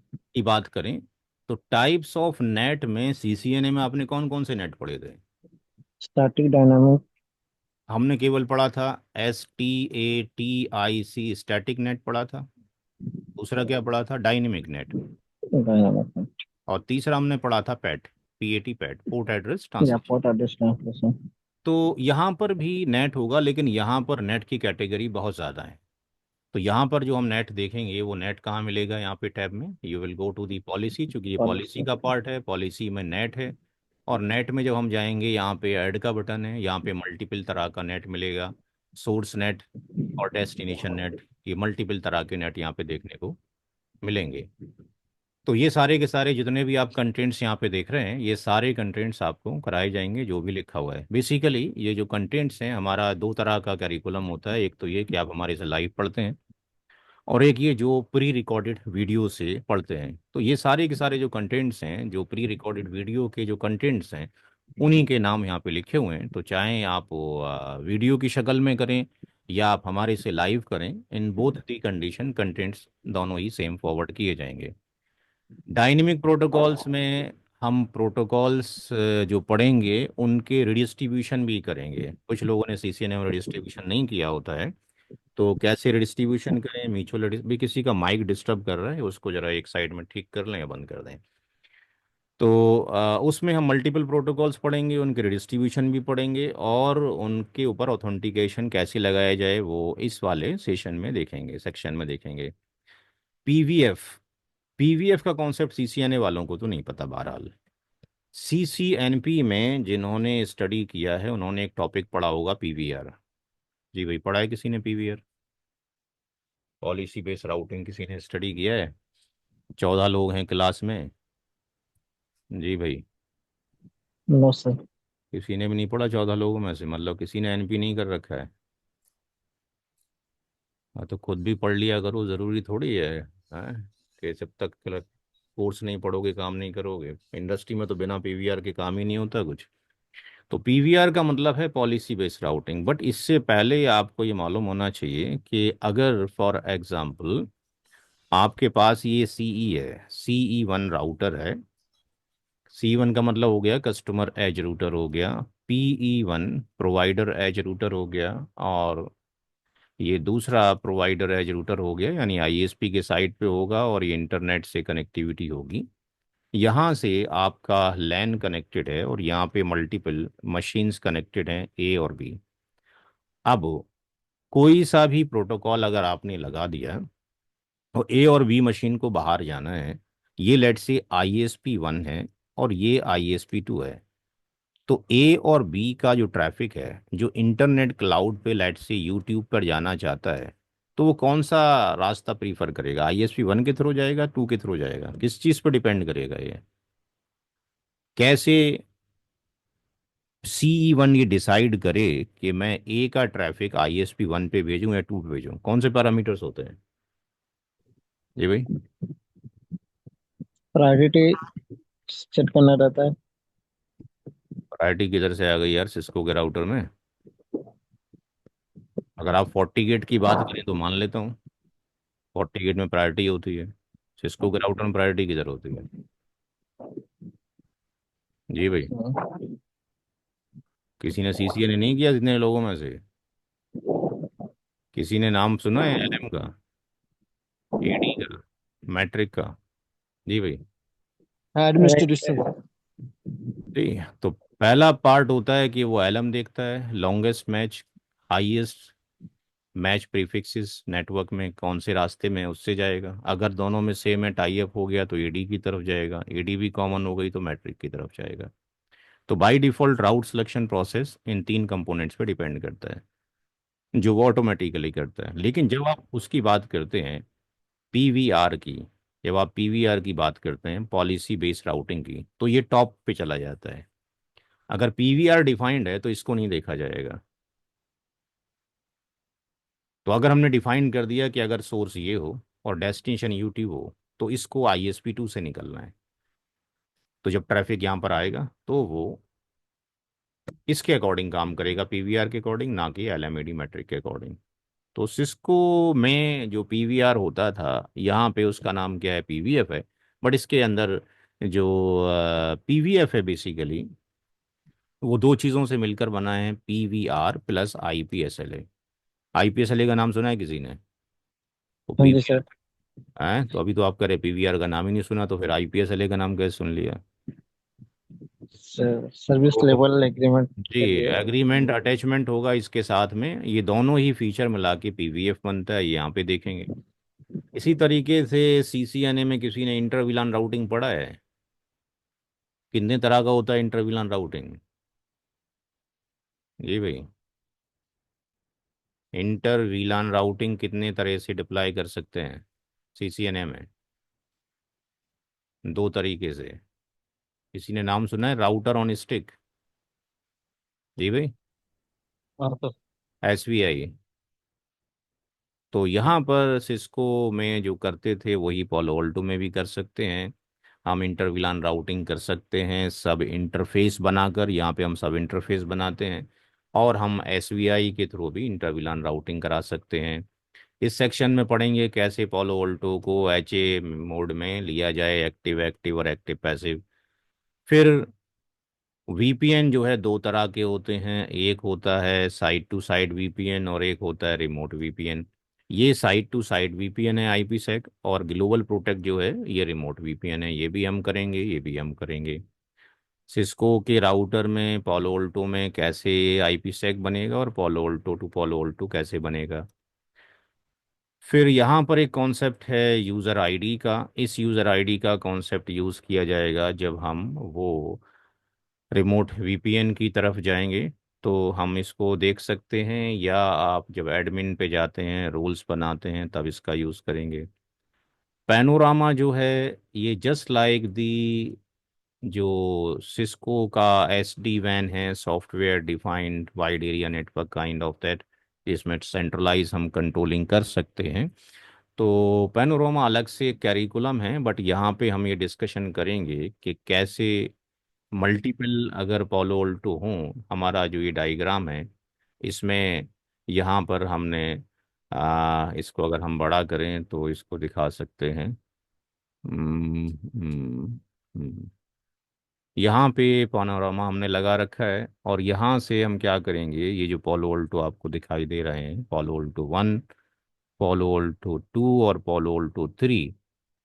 की बात करें तो टाइप्स ऑफ नेट में CCNA में आपने कौन कौन से नेट पढ़े थे? Static, dynamic. हमने केवल पढ़ा था STATIC स्टैटिक नेट पढ़ा था। दूसरा क्या पढ़ा था? Dynamic net. डायनामिक और तीसरा हमने पढ़ा था PAT पोर्ट एड्रेस या ट्रांसलेशन। Port address translation. तो यहाँ पर भी नेट होगा, लेकिन यहाँ पर नेट की कैटेगरी बहुत ज़्यादा है। तो यहाँ पर जो हम नेट देखेंगे वो नेट कहाँ मिलेगा, यहाँ पे टैब में you will go to the policy, क्योंकि ये पॉलिसी पॉलिसी। का पार्ट है, पॉलिसी में नेट है। और नेट में जब हम जाएंगे यहाँ पे ऐड का बटन है, यहाँ पे मल्टीपल तरह का नेट मिलेगा, सोर्स नेट और डेस्टिनेशन नेट, ये मल्टीपल तरह के नेट यहाँ पे देखने को मिलेंगे। तो ये सारे के सारे जितने भी आप कंटेंट्स यहाँ पे देख रहे हैं, ये सारे कंटेंट्स आपको कराए जाएंगे जो भी लिखा हुआ है। बेसिकली ये जो कंटेंट्स हैं, हमारा दो तरह का करिकुलम होता है, एक तो ये कि आप हमारे से लाइव पढ़ते हैं, और एक ये जो प्री रिकॉर्डेड वीडियो से पढ़ते हैं। तो ये सारे के सारे जो कंटेंट्स हैं, जो प्री रिकॉर्डेड वीडियो के जो कंटेंट्स हैं, उन्हीं के नाम यहाँ पे लिखे हुए हैं। तो चाहे आप वो वीडियो की शक्ल में करें या आप हमारे से लाइव करें, in both the condition contents दोनों ही सेम फॉरवर्ड किए जाएंगे। डायनेमिक प्रोटोकॉल्स में हम प्रोटोकॉल्स जो पढ़ेंगे उनके रिडिस्ट्रीब्यूशन भी करेंगे। कुछ लोगों ने सीसीएनए में रिडिस्ट्रीब्यूशन नहीं किया होता है, तो कैसे रिडिस्ट्रीब्यूशन करें, म्यूचुअल भी। किसी का माइक डिस्टर्ब कर रहा है, उसको जरा एक साइड में ठीक कर लें या बंद कर दें। तो उसमें हम मल्टीपल प्रोटोकॉल्स पढ़ेंगे, उनके रिडिस्ट्रीब्यूशन भी पढ़ेंगे, और उनके ऊपर ऑथेंटिकेशन कैसे लगाया जाए वो इस वाले सेशन में देखेंगे, सेक्शन में देखेंगे। पीवीएफ, पीवीएफ का कॉन्सेप्ट सीसीएनए वालों को तो नहीं पता बहरहाल। सीसीएनपी में जिन्होंने स्टडी किया है उन्होंने एक टॉपिक पढ़ा होगा, पीवीआर। जी भाई, पढ़ा है किसी ने पीवीआर? पॉलिसी बेस्ड राउटिंग किसी ने स्टडी किया है? 14 लोग हैं क्लास में। जी भाई, नो सर। किसी ने भी नहीं पढ़ा 14 लोगों में से, मतलब किसी ने एनपी नहीं कर रखा है? हाँ, तो खुद भी पढ़ लिया करो, ज़रूरी थोड़ी है हैं कि जब तक कोर्स नहीं पढ़ोगे काम नहीं करोगे। इंडस्ट्री में तो बिना पीवीआर के काम ही नहीं होता कुछ। तो पीवीआर का मतलब है पॉलिसी बेस्ड राउटिंग। बट इससे पहले आपको ये मालूम होना चाहिए कि अगर फॉर एग्जांपल आपके पास ये सीई है, CE1 राउटर है। C1 का मतलब हो गया कस्टमर एज रूटर हो गया, PE1 प्रोवाइडर एज रूटर हो गया, और ये दूसरा प्रोवाइडर एज रूटर हो गया, यानी आईएसपी के साइड पे होगा और ये इंटरनेट से कनेक्टिविटी होगी। यहाँ से आपका लैन कनेक्टेड है और यहाँ पे मल्टीपल मशीन्स कनेक्टेड हैं, ए और बी। अब कोई सा भी प्रोटोकॉल अगर आपने लगा दिया और ए और बी मशीन को बाहर जाना है, ये लेट से ISP1 है और ये ISP2 है, तो ए और बी का जो ट्रैफिक है, जो इंटरनेट क्लाउड पे लेट से यूट्यूब पर जाना चाहता है, तो वो कौन सा रास्ता प्रीफर करेगा? ISP1 के थ्रू जाएगा, 2 के थ्रू जाएगा? किस चीज़ पर डिपेंड करेगा ये? कैसे CE1 ये डिसाइड करे कि मैं ए का ट्रैफिक ISP1 पे भेजूं या 2 पे भेजूं? कौन से पैरामीटर्स होते हैं जी भाई? प्रायोरिटी सेट करना रहता है। प्रायोरिटी किधर से आ गई यार सिस्को के राउटर में? अगर आप 40 गेट की बात करें तो मान लेता हूँ, 40 गेट में प्रायोरिटी होती है। सिस्को के राउटर में प्रायोरिटी किधर होती है जी भाई? किसी ने सीसीएनए नहीं किया जितने लोगों में से? किसी ने नाम सुना है LM का, AD का, मैट्रिक का? जी भाई। एडमिनिस्ट्रेशन। जी, तो पहला पार्ट होता है कि वो LM देखता है, longest match, highest match prefixes network में कौन से रास्ते में, उससे जाएगा। अगर दोनों में सेम है, टाई अप हो गया, तो एडी की तरफ जाएगा। एडी भी कॉमन हो गई तो मैट्रिक की तरफ जाएगा। तो by default route selection process in तीन कंपोनेंट्स पे डिपेंड करता है, जो वो ऑटोमेटिकली करता है। लेकिन जब आप उसकी बात करते हैं पीवीआर की, जब आप पीवीआर की बात करते हैं पॉलिसी बेस्ड राउटिंग की, तो ये टॉप पे चला जाता है। अगर पीवीआर डिफाइंड है तो इसको नहीं देखा जाएगा। तो अगर हमने डिफाइन कर दिया कि अगर सोर्स ये हो और डेस्टिनेशन यूट्यूब हो, तो इसको ISP2 से निकलना है। तो जब ट्रैफिक यहाँ पर आएगा तो वो इसके अकॉर्डिंग काम करेगा, पीवीआर के अकॉर्डिंग, ना कि LMAD मैट्रिक के अकॉर्डिंग। तो सिस्को में जो पीवीआर होता था, यहाँ पे उसका नाम क्या है, पीवीएफ है। बट इसके अंदर जो पीवीएफ है बेसिकली, वो दो चीज़ों से मिलकर बना है, PVR प्लस IPSLA। IPSLA का नाम सुना है किसी ने? वो हाँ जी सर। हैं, तो अभी तो आप कह रहे पीवीआर का नाम ही नहीं सुना, तो फिर IPSLA का नाम कैसे सुन लिया? सर्विस तो लेवल एग्रीमेंट जी, के लिए। एग्रीमेंट अटैचमेंट होगा इसके साथ में, ये दोनों ही फीचर मिला के पीवीएफ बनता है, ये यहाँ पे देखेंगे। इसी तरीके से सीसीएनए में किसी ने इंटरविलान राउटिंग पढ़ा है? कितने तरह का होता है इंटरविलान राउटिंग? जी भाई, इंटर वीलान राउटिंग कितने तरह से डिप्लॉय कर सकते हैं सीसीएनए में? दो तरीके से। किसी ने नाम सुना है राउटर ऑन स्टिक? जी भाई, हाँ सर। एसवीआई। तो यहाँ पर सिस्को में जो करते थे वही पालो अल्टो में भी कर सकते हैं। हम इंटर वीलान राउटिंग कर सकते हैं सब इंटरफेस बनाकर, यहाँ पे हम सब इंटरफेस बनाते हैं, और हम एसवीआई के थ्रू भी इंटर वीलान राउटिंग करा सकते हैं। इस सेक्शन में पढ़ेंगे कैसे पालो ऑल्टो को एचए मोड में लिया जाए, एक्टिव एक्टिव और एक्टिव पैसिव। फिर वीपीएन जो है दो तरह के होते हैं, एक होता है साइट टू साइट वीपीएन और एक होता है रिमोट वीपीएन। ये साइट टू साइट वीपीएन है आईपीसेक, और ग्लोबल प्रोटेक्ट जो है ये रिमोट वीपीएन है, ये भी हम करेंगे, ये भी हम करेंगे। सिस्को के राउटर में पालो ऑल्टो में कैसे आईपीसेक बनेगा और पालो ऑल्टो टू पालो ऑल्टो कैसे बनेगा। फिर यहाँ पर एक कॉन्सेप्ट है यूज़र आईडी का। इस यूज़र आईडी का कॉन्सेप्ट यूज़ किया जाएगा जब हम वो रिमोट वीपीएन की तरफ जाएंगे, तो हम इसको देख सकते हैं, या आप जब एडमिन पे जाते हैं रूल्स बनाते हैं तब इसका यूज़ करेंगे। पैनोरामा जो है ये जस्ट लाइक दी जो सिस्को का एस डी वैन है, software defined wide area network kind of that, जिसमें सेंट्रलाइज हम कंट्रोलिंग कर सकते हैं। तो पैनोरामा अलग से कैरिकुलम है, बट यहाँ पे हम ये डिस्कशन करेंगे कि कैसे मल्टीपल अगर पॉलो ऑल्टो हों। हमारा जो ये डायग्राम है इसमें यहाँ पर हमने इसको अगर हम बड़ा करें तो इसको दिखा सकते हैं। हम्म, हम्म, हम्म। यहाँ पे पानोरामा हमने लगा रखा है, और यहाँ से हम क्या करेंगे, ये जो पोलो ऑल्टो आपको दिखाई दे रहे हैं, पोलो ऑल्टो 1, पोलो ऑल्टो 2 और पोलो ऑल्टो 3,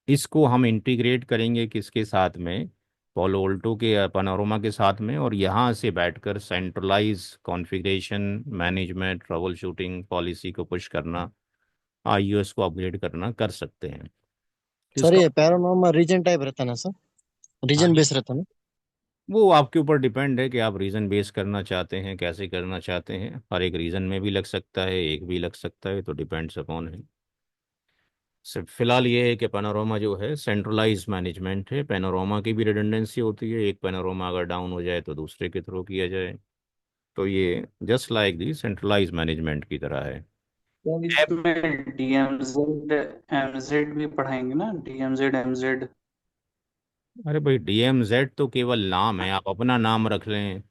इसको हम इंटीग्रेट करेंगे किसके साथ में? पोलो ऑल्टो के पानोरामा के साथ में, और यहाँ से बैठकर centralize configuration management troubleshooting policy को पुश करना, आईओएस को अपग्रेड करना कर सकते हैं। तो सर इसका, ये पैरानॉर्मल रीजन टाइप रहता है ना सर? हाँ रीजन जी, बेस रहता है ना? वो आपके ऊपर डिपेंड है कि आप रीज़न बेस करना चाहते हैं, कैसे करना चाहते हैं। हर एक रीज़न में भी लग सकता है, एक भी लग सकता है, तो डिपेंड्स अपॉन है। सिर्फ फिलहाल ये है कि पैनोरामा जो है सेंट्रलाइज मैनेजमेंट है, पैनोरामा की भी रिडंडेंसी होती है, एक पैनोरामा अगर डाउन हो जाए तो दूसरे के थ्रू किया जाए। तो ये just like the centralize management की तरह है। तो ऐप, इसमें डीएमजेड एमजेड भी पढ़ाएंगे ना, डीएमजेड एमजेड। अरे भाई डीएमजेड तो केवल नाम है, आप अपना नाम रख लें।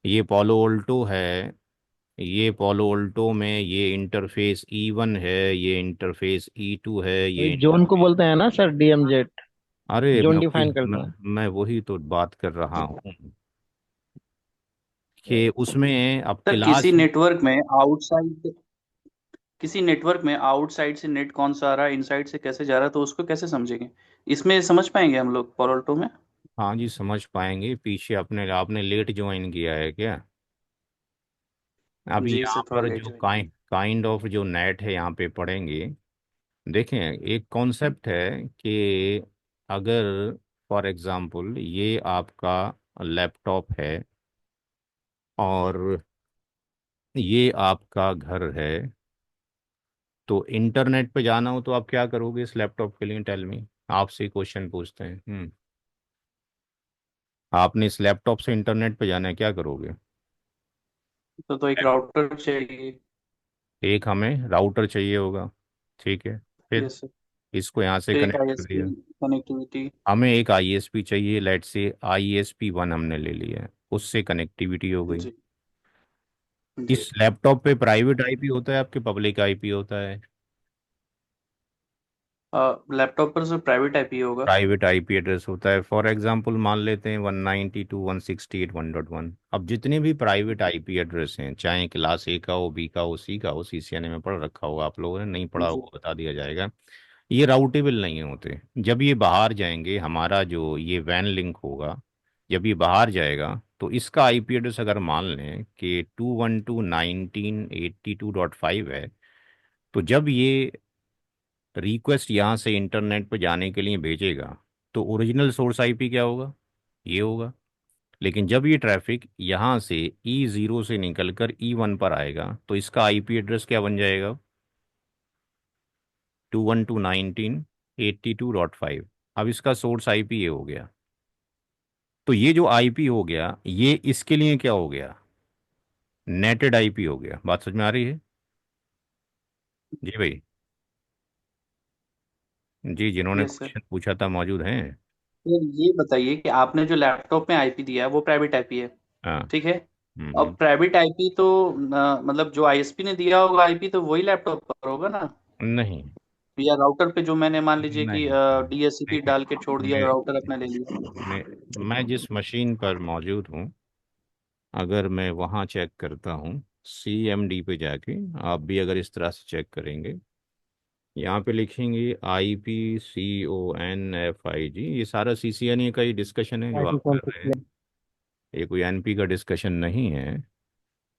ये पोलो ऑल्टो है, ये पोलो ऑल्टो में ये इंटरफेस E1 है, ये इंटरफेस E2 है, ये जोन को इंटरफेस। बोलते हैं ना सर, डीएमजेड। अरे जोन डिफाइन करता है। मैं वही तो बात कर रहा हूँ कि उसमें अब सर क्लास। किसी नेटवर्क में आउटसाइड से नेट कौन सा आ रहा है, इनसाइड से कैसे जा रहा है, तो उसको कैसे समझेंगे? इसमें समझ पाएंगे हम लोग पोलोल्टो में? हाँ जी, समझ पाएंगे। पीछे अपने आपने लेट ज्वाइन किया है क्या? अभी जी यहाँ सर, थोड़ा पर लेट जो ज्वाइन किया। काइंड ऑफ जो नेट है यहाँ पे पढ़ेंगे। देखें, एक कॉन्सेप्ट है कि अगर फॉर एग्जांपल ये आपका लैपटॉप है और ये आपका घर है, तो इंटरनेट पे जाना हो तो आप क्या करोगे इस लैपटॉप के लिए? टेल मी, आपसे क्वेश्चन पूछते हैं। आपने इस लैपटॉप से इंटरनेट पे जाना है, क्या करोगे? तो एक राउटर चाहिए। एक हमें राउटर चाहिए होगा, ठीक है। फिर यस सर। इसको यहाँ से फिर एक कनेक्ट कर आईएसपी दिया। कनेक्टिविटी। हमें एक आईएसपी चाहिए, लेट से आईएसपी 1 हमने ले लिया है, उससे कनेक्टिविटी हो गई। जी जी। इस लैपटॉप पे प्राइवेट आईपी होता है आपके, पब्लिक आईपी होता है? लैपटॉप पर सर प्राइवेट आईपी होगा। प्राइवेट आईपी एड्रेस होता है। फॉर एग्जांपल मान लेते हैं 192.168.1.1। अब जितने भी प्राइवेट आईपी एड्रेस हैं, चाहे क्लास ए का हो, बी का हो, सी का हो, सीसीएनए में पढ़ रखा होगा आप लोगों ने, नहीं पढ़ा जी। होगा बता दिया जाएगा, ये राउटेबल नहीं होते। जब ये बाहर जाएंगे, हमारा जो ये वैन लिंक होगा, जब ये बाहर जाएगा तो इसका आईपी एड्रेस अगर मान लें कि 212.1982.5 है, तो जब ये रिक्वेस्ट यहाँ से इंटरनेट पे जाने के लिए भेजेगा तो ओरिजिनल सोर्स आईपी क्या होगा, ये होगा। लेकिन जब ये ट्रैफिक यहाँ से E0 से निकलकर E1 पर आएगा तो इसका आईपी एड्रेस क्या बन जाएगा, 212.1982.5। अब इसका सोर्स आईपी ये हो गया। तो ये जो आईपी हो गया ये इसके लिए क्या हो गया, नेटेड आईपी हो गया। बात समझ में आ रही है? जी भाई। जी, जिन्होंने यस सर। क्वेश्चन पूछा था मौजूद हैं। तो ये बताइए कि आपने जो लैपटॉप में आईपी दिया है वो प्राइवेट आईपी है, हाँ। ठीक है। अब हम्म। प्राइवेट आईपी तो मतलब जो आईएसपी ने दिया होगा आईपी तो वही लैपटॉप पर होगा ना, नहीं या राउटर पे जो मैंने मान लीजिए कि नहीं डीएचसीपी डाल के छोड़ दिया, मैं राउटर अपना ले लिया। मैं मैं जिस मशीन पर मौजूद हूँ, अगर मैं वहाँ चेक करता हूँ CMD पे जाके, आप भी अगर इस तरह से चेक करेंगे, यहाँ पे लिखेंगे IPCONFIG, ये सारा CCNA का ही डिस्कशन है जो आईपी आप कर रहे कॉन्फ़िग। हैं, ये कोई NP का डिस्कशन नहीं है।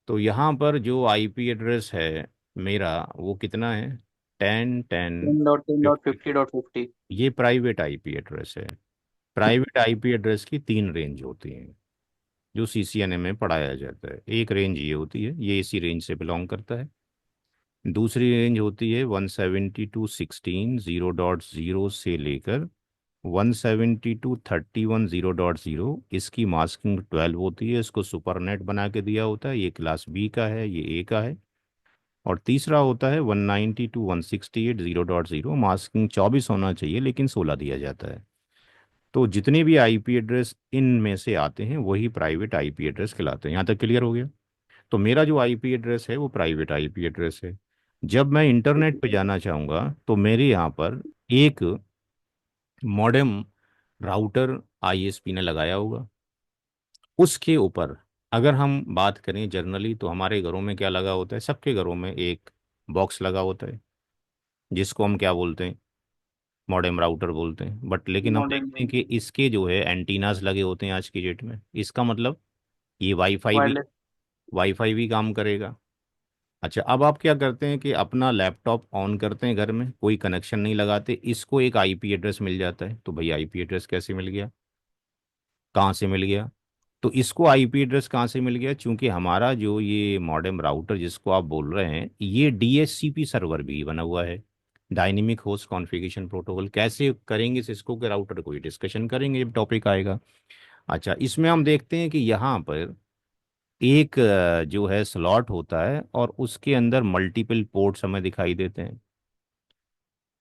तो यहाँ पर जो आईपी एड्रेस है मेरा वो कितना है, 10.10.50। 10.10.50.50। ये प्राइवेट आईपी एड्रेस है। प्राइवेट आईपी एड्रेस की तीन रेंज होती हैं जो CCNA में पढ़ाया जाता है। एक रेंज ये होती है, ये इसी रेंज से बिलोंग करता है। दूसरी रेंज होती है 172.16.0.0 से लेकर 172.31.0.0। इसकी मास्किंग 12 होती है, इसको सुपरनेट बना के दिया होता है। ये क्लास बी का है, ये ए का है। और तीसरा होता है 192.168.0.0, मास्किंग 24 होना चाहिए लेकिन 16 दिया जाता है। तो जितने भी आईपी एड्रेस इनमें से आते हैं वही प्राइवेट आईपी एड्रेस कहलाते हैं। यहाँ तक क्लियर हो गया? तो मेरा जो आईपी एड्रेस है वो प्राइवेट आईपी एड्रेस है। जब मैं इंटरनेट पे जाना चाहूँगा तो मेरे यहाँ पर एक मॉडेम राउटर आईएसपी ने लगाया होगा। उसके ऊपर अगर हम बात करें जनरली तो हमारे घरों में क्या लगा होता है, सबके घरों में एक बॉक्स लगा होता है जिसको हम क्या बोलते हैं, मॉडेम राउटर बोलते हैं। बट लेकिन हम मॉडर्न देखते हैं कि इसके जो है एंटीनाज लगे होते हैं आज की डेट में। इसका मतलब ये वायरलेस। वाईफाई भी काम करेगा। अच्छा, अब आप क्या करते हैं कि अपना लैपटॉप ऑन करते हैं, घर में कोई कनेक्शन नहीं लगाते, इसको एक आईपी एड्रेस मिल जाता है। तो भाई आईपी एड्रेस कैसे मिल गया, कहाँ से मिल गया? तो इसको आईपी एड्रेस कहाँ से मिल गया, चूंकि हमारा जो ये मॉडेम राउटर जिसको आप बोल रहे हैं ये DHCP सर्वर भी बना हुआ है, डायनेमिक होस्ट कॉन्फ़िगरेशन प्रोटोकॉल। कैसे करेंगे सिस्को के राउटर, कोई डिस्कशन करेंगे जब टॉपिक आएगा। अच्छा, इसमें हम देखते हैं कि यहाँ पर एक जो है स्लॉट होता है और उसके अंदर मल्टीपल पोर्ट्स हमें दिखाई देते हैं,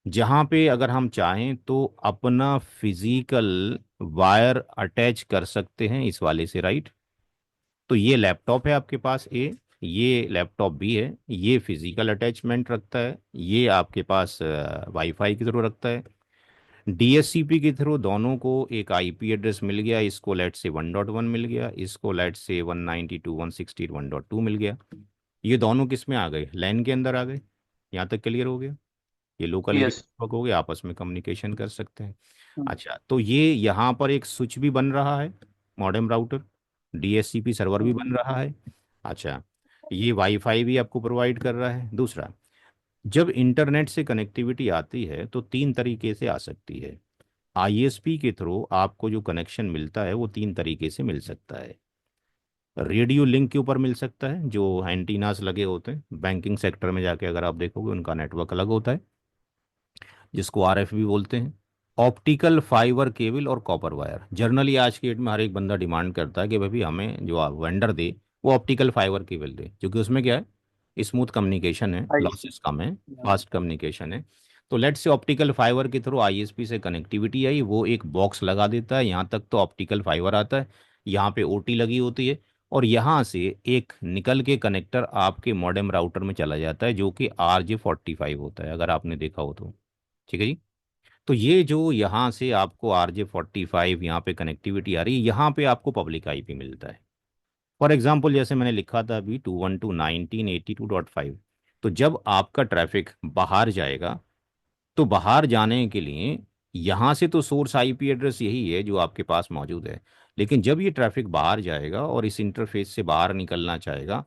जहाँ पे अगर हम चाहें तो अपना फिजिकल वायर अटैच कर सकते हैं इस वाले से, राइट। तो ये लैपटॉप है आपके पास ए, ये लैपटॉप भी है, ये फिजिकल अटैचमेंट रखता है, ये आपके पास वाईफाई की थ्रू रखता है। DHCP के थ्रू दोनों को एक आईपी एड्रेस मिल गया, इसको लेट से 1.1 मिल गया, इसको लेट से 192.168.1.2 मिल गया। ये दोनों किस में आ गए, लैन के अंदर आ गए। यहाँ तक क्लियर हो गया? ये लोकल एरिया यस। नेटवर्क हो गया, आपस में कम्युनिकेशन कर सकते हैं। अच्छा, तो ये यहाँ पर एक स्विच भी बन रहा है, मॉडेम राउटर, DHCP सर्वर भी बन रहा है। अच्छा, ये वाईफाई भी आपको प्रोवाइड कर रहा है। दूसरा, जब इंटरनेट से कनेक्टिविटी आती है तो तीन तरीके से आ सकती है। ISP के थ्रू आपको जो कनेक्शन मिलता है वो तीन तरीके से मिल सकता है। रेडियो लिंक के ऊपर मिल सकता है, जो एंटीनास लगे होते हैं बैंकिंग सेक्टर में जाके अगर आप देखोगे उनका नेटवर्क अलग होता है, जिसको RF भी बोलते हैं। ऑप्टिकल फाइबर केबल और कॉपर वायर, जनरली आज की डेट में हर एक बंदा डिमांड करता है कि भाई हमें जो वेंडर दे वो ऑप्टिकल फाइबर केबल दे, क्योंकि उसमें क्या है, स्मूथ कम्युनिकेशन है, आई। लॉसेस कम है, फास्ट कम्युनिकेशन है। तो लेट से ऑप्टिकल फाइबर के थ्रू ISP से कनेक्टिविटी आई, वो एक बॉक्स लगा देता है, यहाँ तक तो ऑप्टिकल फाइबर आता है, यहाँ पे OT लगी होती है, और यहाँ से एक निकल के कनेक्टर आपके मॉडेम राउटर में चला जाता है जो कि RJ45 होता है, अगर आपने देखा हो तो। ठीक है जी। तो ये जो यहाँ से आपको RJ45 यहाँ पे कनेक्टिविटी आ रही है, यहाँ पे आपको पब्लिक आईपी मिलता है। फॉर एग्जाम्पल जैसे मैंने लिखा था अभी 212.1982.5। तो जब आपका ट्रैफिक बाहर जाएगा तो बाहर जाने के लिए यहाँ से तो सोर्स आईपी एड्रेस यही है जो आपके पास मौजूद है। लेकिन जब ये ट्रैफिक बाहर जाएगा और इस इंटरफेस से बाहर निकलना चाहेगा,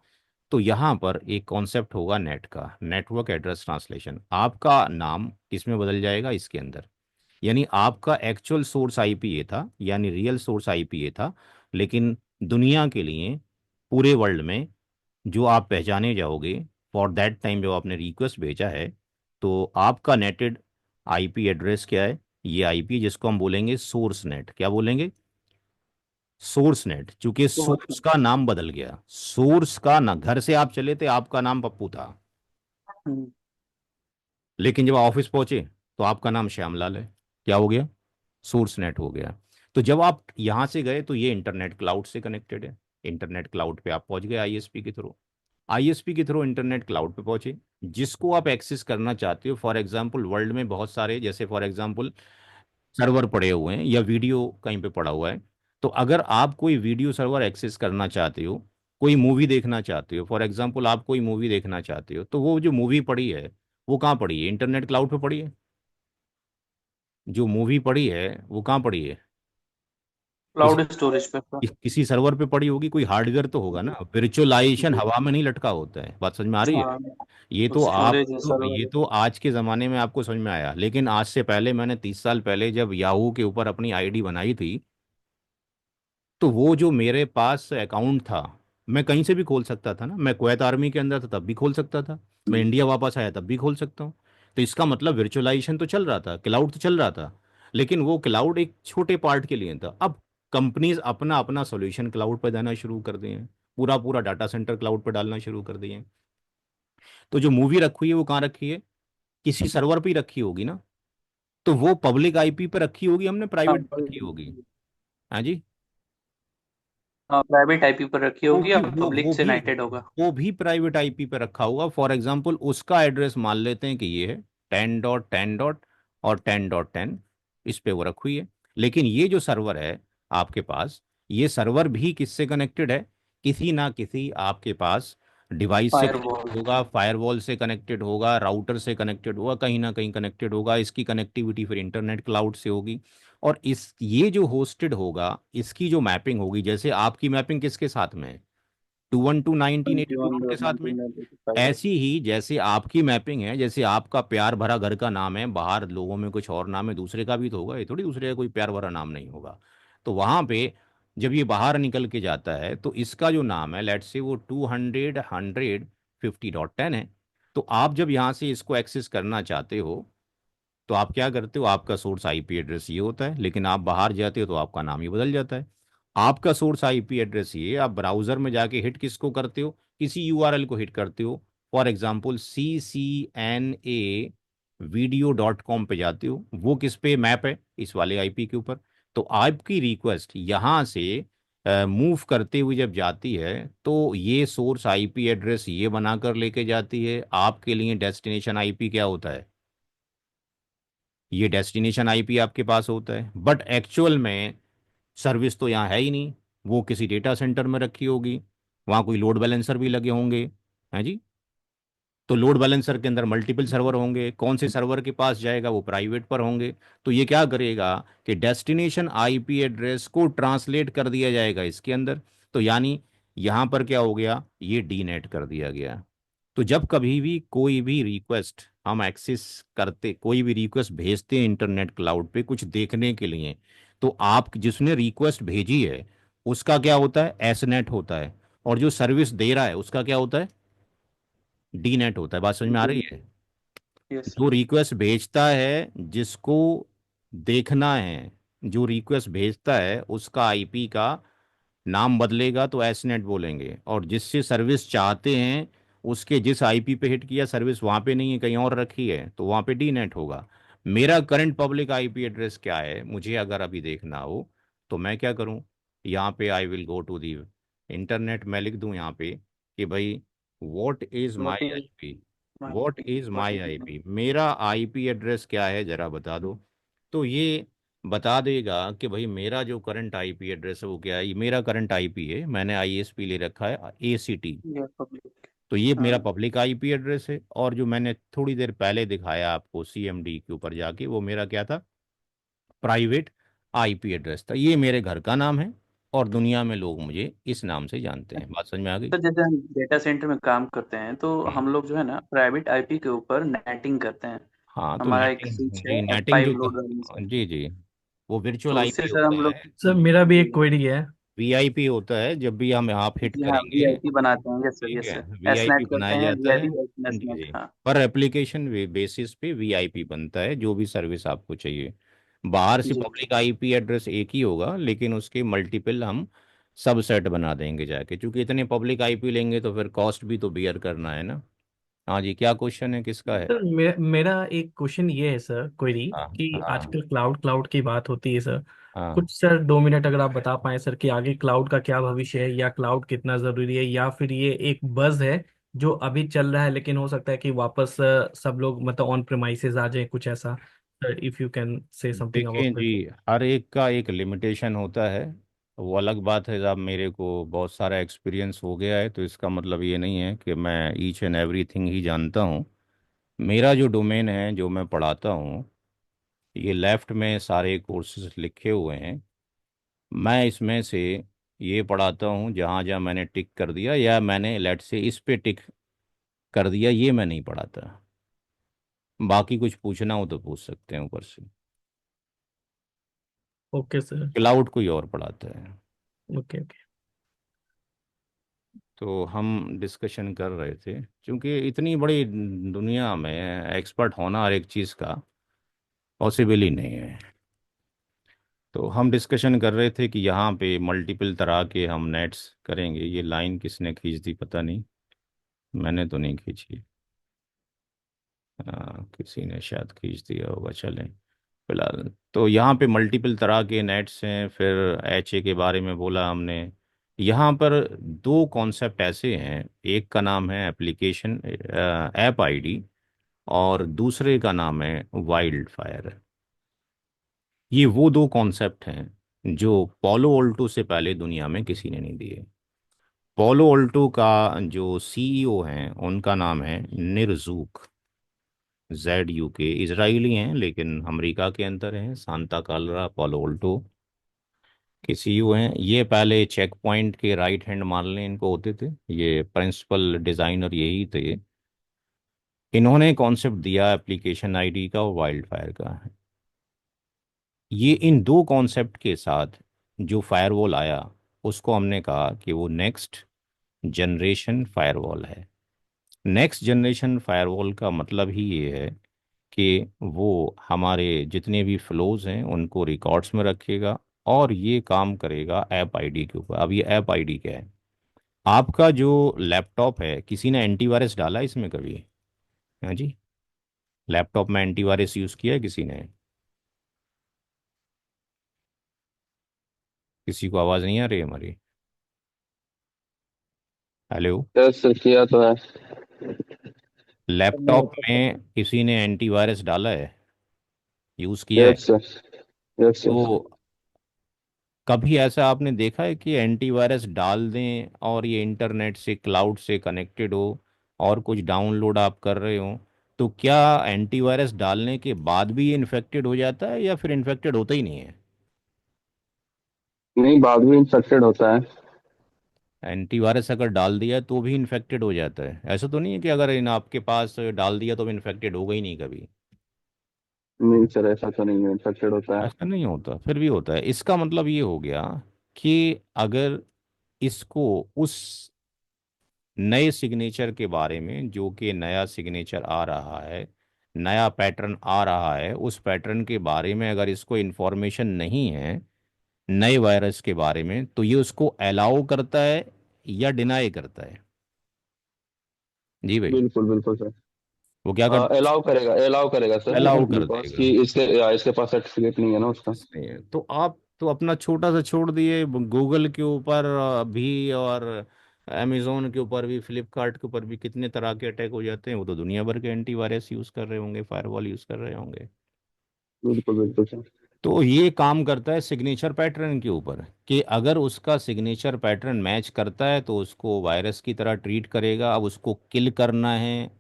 तो यहाँ पर एक कॉन्सेप्ट होगा नेट का, नेटवर्क एड्रेस ट्रांसलेशन। आपका नाम किसमें बदल जाएगा, इसके अंदर। यानी आपका एक्चुअल सोर्स आईपी ये था, यानी रियल सोर्स आईपी ये था, लेकिन दुनिया के लिए, पूरे वर्ल्ड में जो आप पहचाने जाओगे फॉर दैट टाइम, जब आपने रिक्वेस्ट भेजा है, तो आपका नेटेड आईपी एड्रेस क्या है, ये आईपी जिसको हम बोलेंगे सोर्स नेट। क्या बोलेंगे, सोर्स नेट। चूंकि तो सोर्स का नाम बदल गया, सोर्स का ना, घर से आप चले थे आपका नाम पप्पू था, हम्म, लेकिन जब ऑफिस पहुंचे तो आपका नाम श्यामलाल है। क्या हो गया, सोर्स नेट हो गया। तो जब आप यहां से गए तो ये इंटरनेट क्लाउड से कनेक्टेड है। इंटरनेट क्लाउड पे आप पहुंच गए आईएसपी के थ्रू। आईएसपी के थ्रू इंटरनेट क्लाउड पे पहुंचे, जिसको आप एक्सेस करना चाहते हो। फॉर एग्जांपल वर्ल्ड में बहुत सारे, जैसे फॉर एग्जांपल सर्वर पड़े हुए हैं या वीडियो कहीं पे पड़ा हुआ है। तो अगर आप कोई वीडियो सर्वर एक्सेस करना चाहते हो, कोई मूवी देखना चाहते हो, फॉर एग्जांपल आप कोई मूवी देखना चाहते हो, तो वो जो मूवी पड़ी है वो कहाँ पड़ी है, इंटरनेट क्लाउड पे पड़ी है। जो मूवी पड़ी है वो कहाँ पड़ी है, किसी क्लाउड स्टोरेज पे। किसी सर्वर पे पड़ी होगी, कोई हार्डवेयर तो होगा ना। वर्चुअलाइजेशन हवा में नहीं लटका होता है। बात समझ में आ रही है। हाँ, ये तो कुछ आप स्टोरेज है, तो सर्वर ये है। तो आज के ज़माने में आपको समझ में आया, लेकिन आज से पहले मैंने 30 साल पहले जब याहू के ऊपर अपनी आईडी बनाई थी, तो वो जो मेरे पास अकाउंट था, मैं कहीं से भी खोल सकता था ना। मैं कुवैत आर्मी के अंदर था तब भी खोल सकता था, मैं इंडिया वापस आया तब भी खोल सकता हूँ। तो इसका मतलब वर्चुअलाइजेशन तो चल रहा था, क्लाउड तो चल रहा था, लेकिन वो क्लाउड एक छोटे पार्ट के लिए था। अब कंपनीज अपना अपना सॉल्यूशन क्लाउड पर देना शुरू कर दिए हैं, पूरा पूरा डाटा सेंटर क्लाउड पर डालना शुरू कर दिए हैं। तो जो मूवी रखी हुई है वो कहाँ रखी है, किसी सर्वर पे ही रखी होगी ना। तो वो पब्लिक आईपी पे रखी होगी, हमने हाँ, प्राइवेट रखी होगी। हाँ जी। हाँ, प्राइवेट आईपी पर रखी वो होगी या भी वो पब्लिक वो से भी नाइटेड होगा। वो भी प्राइवेट आईपी पे रखा हुआ। फॉर एग्जांपल उसका एड्रेस मान लेते हैं कि ये है 10.10 और 10.10, इस पे वो रखी हुई है। लेकिन ये जो सर्वर है आपके पास, ये सर्वर भी किससे कनेक्टेड है, किसी ना किसी आपके पास डिवाइस से फायरवॉल। कनेक्टेड होगा, फायरवॉल से कनेक्टेड होगा, राउटर से कनेक्टेड होगा, कहीं ना कहीं कनेक्टेड होगा। इसकी कनेक्टिविटी फिर इंटरनेट क्लाउड से होगी। और इस ये जो होस्टेड होगा, इसकी जो मैपिंग होगी, जैसे आपकी मैपिंग किसके साथ में है, 212.1982 के साथ में। 21.1985। ऐसी ही जैसे आपकी मैपिंग है, जैसे आपका प्यार भरा घर का नाम है, बाहर लोगों में कुछ और नाम है, दूसरे का भी तो होगा, ये थोड़ी दूसरे का कोई प्यार भरा नाम नहीं होगा। तो वहां पे जब ये बाहर निकल के जाता है, तो इसका जो नाम है, लेट्स से वो 200.150.10 है। तो आप जब यहाँ से इसको एक्सेस करना चाहते हो, तो आप क्या करते हो, आपका सोर्स आईपी एड्रेस ये होता है, लेकिन आप बाहर जाते हो तो आपका नाम ही बदल जाता है। आपका सोर्स आईपी एड्रेस ये, आप ब्राउजर में जाके हिट किसको करते हो, किसी यूआरएल को हिट करते हो। फॉर एग्जांपल CCNA video.com पे जाते हो, वो किस पे मैप है, इस वाले आईपी के ऊपर। तो आपकी रिक्वेस्ट यहाँ से मूव करते हुए जब जाती है, तो ये सोर्स आईपी एड्रेस ये बनाकर लेके जाती है। आपके लिए डेस्टिनेशन आईपी क्या होता है, ये डेस्टिनेशन आईपी आपके पास होता है। बट एक्चुअल में सर्विस तो यहाँ है ही नहीं, वो किसी डेटा सेंटर में रखी होगी, वहाँ कोई लोड बैलेंसर भी लगे होंगे। हैं जी। तो लोड बैलेंसर के अंदर मल्टीपल सर्वर होंगे, कौन से सर्वर के पास जाएगा, वो प्राइवेट पर होंगे। तो ये क्या करेगा कि डेस्टिनेशन आईपी एड्रेस को ट्रांसलेट कर दिया जाएगा इसके अंदर। तो यानी यहाँ पर क्या हो गया, ये डी नेट कर दिया गया। तो जब कभी भी कोई भी रिक्वेस्ट हम एक्सेस करते, कोई भी रिक्वेस्ट भेजते हैं इंटरनेट क्लाउड पे कुछ देखने के लिए, तो आप जिसने रिक्वेस्ट भेजी है उसका क्या होता है, एस नेट होता है। और जो सर्विस दे रहा है उसका क्या होता है, डी नेट होता है। बात समझ में आ रही है। यस। जो रिक्वेस्ट भेजता है, जिसको देखना है, जो रिक्वेस्ट भेजता है उसका आईपी का नाम बदलेगा तो एसनेट बोलेंगे। और जिससे सर्विस चाहते हैं, उसके जिस आईपी पे हिट किया, सर्विस वहाँ पे नहीं है, कहीं और रखी है, तो वहाँ पे डी नेट होगा। मेरा करंट पब्लिक आईपी एड्रेस क्या है, मुझे अगर अभी देखना हो, तो मैं क्या करूँ, यहाँ पे I will go to the internet, मैं लिख दूँ यहाँ पे कि भाई what is what my is IP, my what IP, is what my is IP, मेरा आईपी एड्रेस क्या है ज़रा बता दो। तो ये बता देगा कि भाई मेरा जो करंट आईपी एड्रेस है वो क्या है। ये मेरा करंट आईपी है, मैंने आईएसपी ले रखा है एसीटी। या पब्लिक। तो ये हाँ। मेरा पब्लिक आईपी एड्रेस है। और जो मैंने थोड़ी देर पहले दिखाया आपको सीएमडी के ऊपर जाके, वो मेरा क्या था, प्राइवेट आईपी एड्रेस था, ये मेरे घर का नाम है और दुनिया में लोग मुझे इस नाम से जानते हैं। बात समझ में आ गई? तो जैसे हम डेटा सेंटर में काम करते हैं तो हम्म। हम लोग जो है ना प्राइवेट आईपी के ऊपर नेटिंग करते हैं। हाँ, तो हमारा एक नेटिंग, स्विच है जी नेटिंग F5 जो लोड बैलेंसर। जी जी, वो वर्चुअल तो उससे आईपी सर हम होता लोग है। सर मेरा भी जी एक क्वेरी है। वीआईपी होता है जब भी हम आप हिट जी हाँ करेंगे। वीआईपी बनाते हैं, यस सर ठीक यस है, सर। एस वीआईपी नेट करते बनाया हैं जाता है। वीआईपी एस जी नेट, जी, हाँ। पर एप्लीकेशन बेसिस पे वीआईपी बनता है जो भी सर्विस आपको चाहिए। बाहर से जी पब्लिक आईपी एड्रेस एक ही होगा, लेकिन उसके मल्टीपल हम सबसेट बना देंगे जाके, क्योंकि इतने पब्लिक आईपी लेंगे तो फिर कॉस्ट भी तो बियर करना है ना। हाँ जी, क्या क्वेश्चन है, किसका है? सर मेरा एक क्वेश्चन ये है सर, क्वेरी, हाँ कि हाँ आजकल क्लाउड क्लाउड की बात होती है सर। हाँ। कुछ सर 2 मिनट अगर आप बता पाएं सर कि आगे क्लाउड का क्या भविष्य है, या क्लाउड कितना जरूरी है, या फिर ये एक बज है जो अभी चल रहा है लेकिन हो सकता है कि वापस सब लोग मतलब ऑन प्रेमाइसेस आ जाए, कुछ ऐसा। Sir if you can say something देखें अबाउट जी, इट। हर एक का एक लिमिटेशन होता है। वो अलग बात है, जब मेरे को बहुत सारा एक्सपीरियंस हो गया है तो इसका मतलब ये नहीं है कि मैं ईच एंड एवरीथिंग ही जानता हूँ। मेरा जो डोमेन है, जो मैं पढ़ाता हूँ, ये लेफ्ट में सारे कोर्सेज लिखे हुए हैं। मैं इसमें से ये पढ़ाता हूँ जहाँ जहाँ मैंने टिक कर दिया, या मैंने लेट से इस पे टिक कर दिया, ये मैं नहीं पढ़ाता। बाकी कुछ पूछना हो तो पूछ सकते हैं ऊपर से। Okay sir. क्लाउड कोई और पढ़ाता है। Okay okay. तो हम डिस्कशन कर रहे थे, क्योंकि इतनी बड़ी दुनिया में एक्सपर्ट होना हर एक चीज़ का पॉसिबल ही नहीं है। तो हम डिस्कशन कर रहे थे कि यहाँ पे मल्टीपल तरह के हम नेट्स करेंगे। ये लाइन किसने खींच दी पता नहीं, मैंने तो नहीं खींची। किसी ने शायद खींच दिया होगा, चलें फिलहाल। तो यहाँ पे मल्टीपल तरह के नेट्स हैं। फिर एचए के बारे में बोला हमने। यहाँ पर दो कॉन्सेप्ट ऐसे हैं, एक का नाम है एप्लीकेशन ऐप आईडी, और दूसरे का नाम है वाइल्ड फायर। ये वो दो कॉन्सेप्ट हैं जो पोलो ऑल्टो से पहले दुनिया में किसी ने नहीं दिए। पोलो ऑल्टो का जो सीईओ हैं उनका नाम है निरजूक, ZUK। इजरायली हैं लेकिन अमेरिका के अंदर हैं। सांता कालरा पोलो ऑल्टो के सीईओ हैं। ये पहले चेक पॉइंट के राइट हैंड मान लें इनको होते थे, ये प्रिंसिपल डिज़ाइनर यही थे। इन्होंने कॉन्सेप्ट दिया एप्लीकेशन आईडी का और वाइल्ड फायर का। ये इन दो कॉन्सेप्ट के साथ जो फायरवॉल आया, उसको हमने कहा कि वो नेक्स्ट जनरेशन फायरवॉल है। नेक्स्ट जनरेशन फायरवॉल का मतलब ही ये है कि वो हमारे जितने भी फ्लोज हैं उनको रिकॉर्ड्स में रखेगा, और ये काम करेगा ऐप आईडी के ऊपर। अब ये ऐप आईडी क्या है? आपका जो लैपटॉप है, किसी ने एंटीवायरस डाला है इसमें कभी? हाँ जी, लैपटॉप में एंटीवायरस यूज़ किया है किसी ने? किसी को आवाज़ नहीं आ रही है हमारी? हेलो? यस सर, किया तो है। लैपटॉप में किसी ने एंटीवायरस डाला है, यूज़ किया है? Yes sir. यस तो सर। कभी ऐसा आपने देखा है कि एंटीवायरस डाल दें और ये इंटरनेट से, क्लाउड से कनेक्टेड हो, और कुछ डाउनलोड आप कर रहे हो, तो क्या एंटीवायरस डालने के बाद भी ये इन्फेक्टेड हो जाता है, या फिर इन्फेक्टेड होता ही नहीं है? नहीं, बाद में इंफेक्टेड होता है। एंटीवायरस अगर डाल दिया तो भी इन्फेक्टेड हो जाता है? ऐसा तो नहीं है कि अगर इन आपके पास डाल दिया तो इन्फेक्टेड होगा ही नहीं कभी? नहीं सर, ऐसा तो नहीं है, इंफेक्टेड होता है। ऐसा नहीं होता, फिर भी होता है। इसका मतलब ये हो गया कि अगर इसको उस नए सिग्नेचर के बारे में, जो कि नया सिग्नेचर आ रहा है, नया पैटर्न आ रहा है, उस पैटर्न के बारे में अगर इसको इन्फॉर्मेशन नहीं है नए वायरस के बारे में, तो ये उसको अलाउ करता है या डिनाई करता है? जी भाई, बिल्कुल बिल्कुल सर। वो क्या करता अलाउ करेगा, अलाउ करेगा है? सर। अलाउ कर बिकॉज देगा। कि इसके पास सर्टिफिकेट नहीं है ना उसका। सही है। तो आप तो अपना छोटा सा छोड़ दिए, गूगल के ऊपर भी, और अमेजोन के ऊपर भी, फ्लिपकार्ट के ऊपर भी कितने तरह के अटैक हो जाते हैं। वो तो दुनिया भर के एंटीवायरस यूज़ कर रहे होंगे, फायरवॉल यूज़ कर रहे होंगे। बिल्कुल बिल्कुल सर। तो ये काम करता है सिग्नेचर पैटर्न के ऊपर, कि अगर उसका सिग्नेचर पैटर्न मैच करता है तो उसको वायरस की तरह ट्रीट करेगा। अब उसको किल करना है,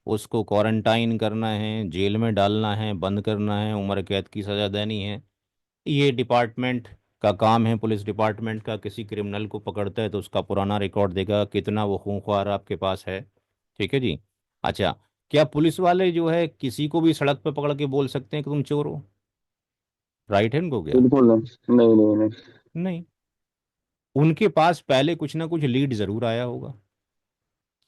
उसको क्वारंटाइन करना है, जेल में डालना है, बंद करना है, उम्र कैद की सज़ा देनी है, ये डिपार्टमेंट का काम है, पुलिस डिपार्टमेंट का, किसी क्रिमिनल को पकड़ता है तो उसका पुराना रिकॉर्ड देगा कितना वो खूंखार आपके पास है। ठीक है जी। अच्छा, क्या पुलिस वाले जो है किसी को भी सड़क पे पकड़ के बोल सकते हैं कि तुम चोर हो? राइट है उनको क्या? बिल्कुल नहीं, नहीं नहीं नहीं। नहीं। उनके पास पहले कुछ ना कुछ लीड जरूर आया होगा,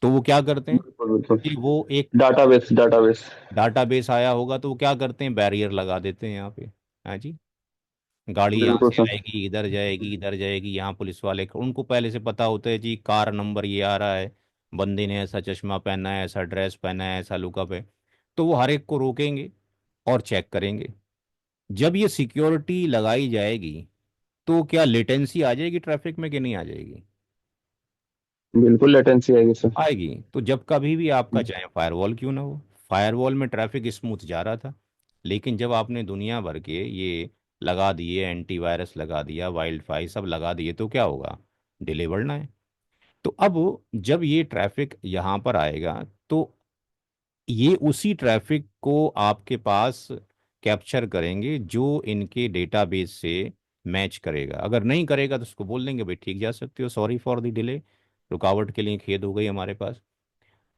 तो वो क्या करते हैं बिल्कुल बिल्कुल। कि वो एक डाटाबेस, डाटाबेस। डाटाबेस आया होगा तो वो क्या करते हैं, बैरियर लगा देते हैं यहाँ पे। हाँ जी। गाड़ी यहाँ बिल्कुल से सर। आएगी, इधर जाएगी, इधर जाएगी, यहाँ पुलिस वाले उनको पहले से पता होता है जी, कार नंबर ये आ रहा है, बंदे ने ऐसा चश्मा पहना है, ऐसा ड्रेस पहना है, ऐसा लुकअप है। तो वो हर एक को रोकेंगे और चेक करेंगे। जब ये सिक्योरिटी लगाई जाएगी तो क्या लेटेंसी आ जाएगी ट्रैफिक में कि नहीं आ जाएगी? बिल्कुल लेटेंसी आएगी सर। आएगी। तो जब कभी भी आपका चाहे फायरवॉल क्यों ना हो, फायरवॉल में ट्रैफिक स्मूथ जा रहा था, लेकिन जब आपने दुनिया भर के ये लगा दिए, एंटीवायरस लगा दिया, वाइल्ड फाई सब लगा दिए, तो क्या होगा? डिले बढ़ना है। तो अब जब ये ट्रैफिक यहाँ पर आएगा तो ये उसी ट्रैफिक को आपके पास कैप्चर करेंगे जो इनके डेटाबेस से मैच करेगा। अगर नहीं करेगा तो उसको बोल देंगे भाई ठीक जा सकते हो, सॉरी फॉर द डिले, रुकावट के लिए खेद हो गई हमारे पास।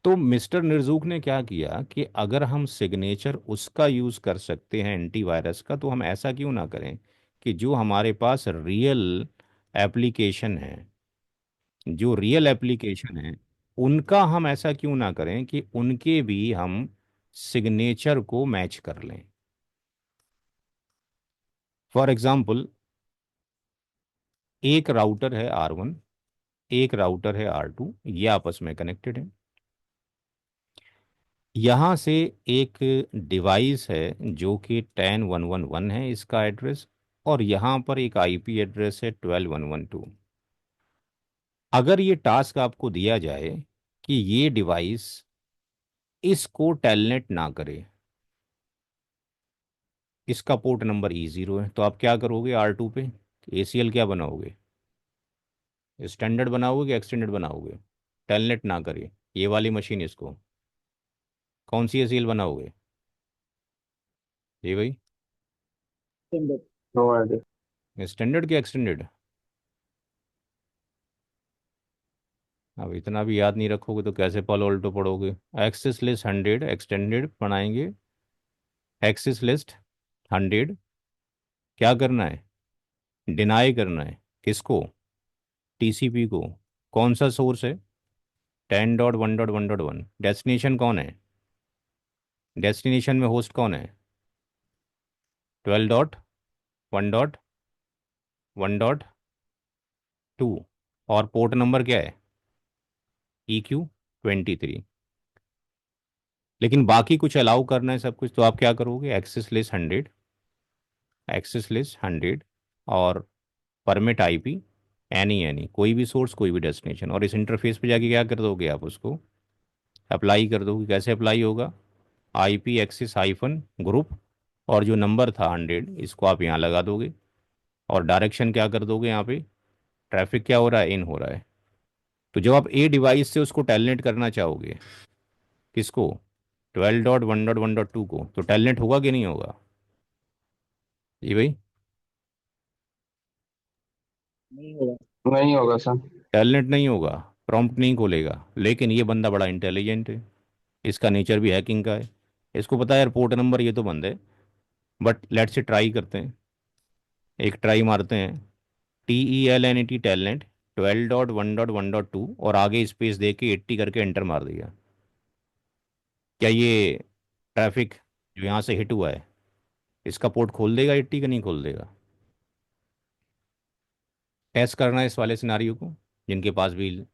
तो मिस्टर निर्जूक ने क्या किया कि अगर हम सिग्नेचर उसका यूज़ कर सकते हैं एंटीवायरस का, तो हम ऐसा क्यों ना करें कि जो हमारे पास रियल एप्लीकेशन है, जो रियल एप्लीकेशन है, उनका हम ऐसा क्यों ना करें कि उनके भी हम सिग्नेचर को मैच कर लें। फॉर एग्जांपल, एक राउटर है R1, एक राउटर है R2, ये आपस में कनेक्टेड है। यहाँ से एक डिवाइस है जो कि 10.1.1.1 है इसका एड्रेस, और यहाँ पर एक आईपी एड्रेस है 12.1.1.2। अगर ये टास्क आपको दिया जाए कि ये डिवाइस इसको टेलनेट ना करे, इसका पोर्ट नंबर E0 है, तो आप क्या करोगे R2 पे? ACL क्या बनाओगे? स्टैंडर्ड बनाओगे कि एक्सटेंडेड बनाओगे? टेलनेट ना करे ये वाली मशीन, इसको कौन सी ACL बनाओगे? जी भाई। No idea. स्टैंडर्ड क्या एक्सटेंडेड? अब इतना भी याद नहीं रखोगे तो कैसे पालो अल्टो पढ़ोगे? एक्सेस लिस्ट 100 एक्सटेंडेड बनाएंगे। एक्सेस लिस्ट 100 क्या करना है? डिनाई करना है। किसको? TCP को। कौन सा सोर्स है? 10.1.1.1। डेस्टिनेशन कौन है? डेस्टिनेशन में होस्ट कौन है? 12.1.1.2। और पोर्ट नंबर क्या है? EQ 23। लेकिन बाकी कुछ अलाउ करना है सब कुछ, तो आप क्या करोगे? एक्सेस लिस्ट 100 और परमिट IP एनी कोई भी सोर्स, कोई भी डेस्टिनेशन, और इस इंटरफेस पे जाके क्या कर दोगे, आप उसको अप्लाई कर दोगे। कैसे अप्लाई होगा? IP एक्सेस हाइफन ग्रुप, और जो नंबर था 100 इसको आप यहाँ लगा दोगे, और डायरेक्शन क्या कर दोगे यहाँ पे? ट्रैफिक क्या हो रहा है? इन हो रहा है। तो जब आप ए डिवाइस से उसको टेलनेट करना चाहोगे, किसको? 12.1.1.2 को, तो टेलनेट होगा कि नहीं होगा? जी भाई। नहीं होगा। नहीं होगा सर। टेलनेट नहीं होगा, प्रॉम्प्ट नहीं खोलेगा। लेकिन ये बंदा बड़ा इंटेलिजेंट है, इसका नेचर भी हैकिंग का है। इसको पता है यार पोर्ट नंबर ये तो बंद है, बट लेट्स से ट्राई करते हैं। एक ट्राई मारते हैं, TELNET टेलनेट 12.1.1.2 और आगे स्पेस दे के 80 करके एंटर मार दिया। क्या ये ट्रैफिक जो यहाँ से हिट हुआ है, इसका पोर्ट खोल देगा 80 का? नहीं खोल देगा। टेस्ट करना है इस वाले सिनारियो को, जिनके पास भी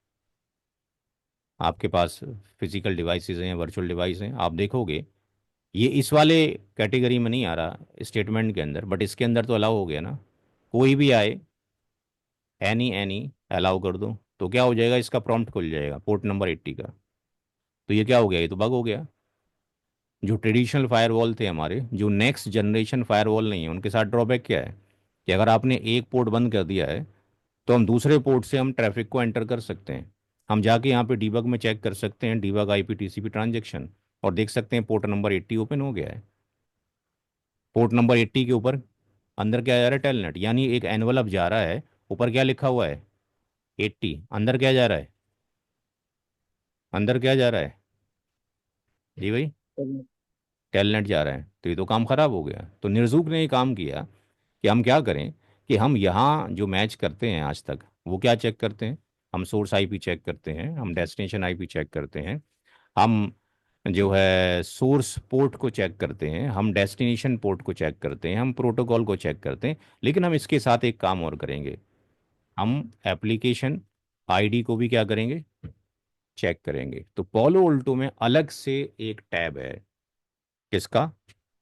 आपके पास फिजिकल डिवाइसेस हैं, वर्चुअल डिवाइस हैं, आप देखोगे ये इस वाले कैटेगरी में नहीं आ रहा स्टेटमेंट के अंदर, बट इसके अंदर तो अलाउ हो गया ना। कोई भी आए, एनी अलाउ कर दो, तो क्या हो जाएगा? इसका प्रॉम्प्ट खुल जाएगा पोर्ट नंबर 80 का। तो ये क्या हो गया? ये तो बग हो गया। जो ट्रेडिशनल फायरवॉल थे हमारे, जो नेक्स्ट जनरेशन फायरवॉल नहीं है, उनके साथ ड्रॉबैक क्या है कि अगर आपने एक पोर्ट बंद कर दिया है तो हम दूसरे पोर्ट से हम ट्रैफिक को एंटर कर सकते हैं। हम जाके यहाँ पे डीबग में चेक कर सकते हैं, डीबग IP TCP ट्रांजेक्शन, और देख सकते हैं पोर्ट नंबर 80 ओपन हो गया है। पोर्ट नंबर 80 के ऊपर अंदर क्या जा रहा है, टेलनेट, यानी एक एनवलप जा रहा है, ऊपर क्या लिखा हुआ है, 80, अंदर क्या जा रहा है, अंदर क्या जा रहा है जी भाई, टेलनेट जा रहा है। तो ये तो काम खराब हो गया। तो निर्जुक ने ये काम किया कि हम क्या करें, कि हम यहाँ जो मैच करते हैं आज तक, वो क्या चेक करते हैं, हम सोर्स आईपी चेक करते हैं, हम डेस्टिनेशन आईपी चेक करते हैं, हम जो है सोर्स पोर्ट को चेक करते हैं, हम डेस्टिनेशन पोर्ट को चेक करते हैं, हम प्रोटोकॉल को चेक करते हैं। लेकिन हम इसके साथ एक काम और करेंगे, हम एप्लीकेशन आईडी को भी क्या करेंगे, चेक करेंगे। तो पोलो उल्टो में अलग से एक टैब है, किसका,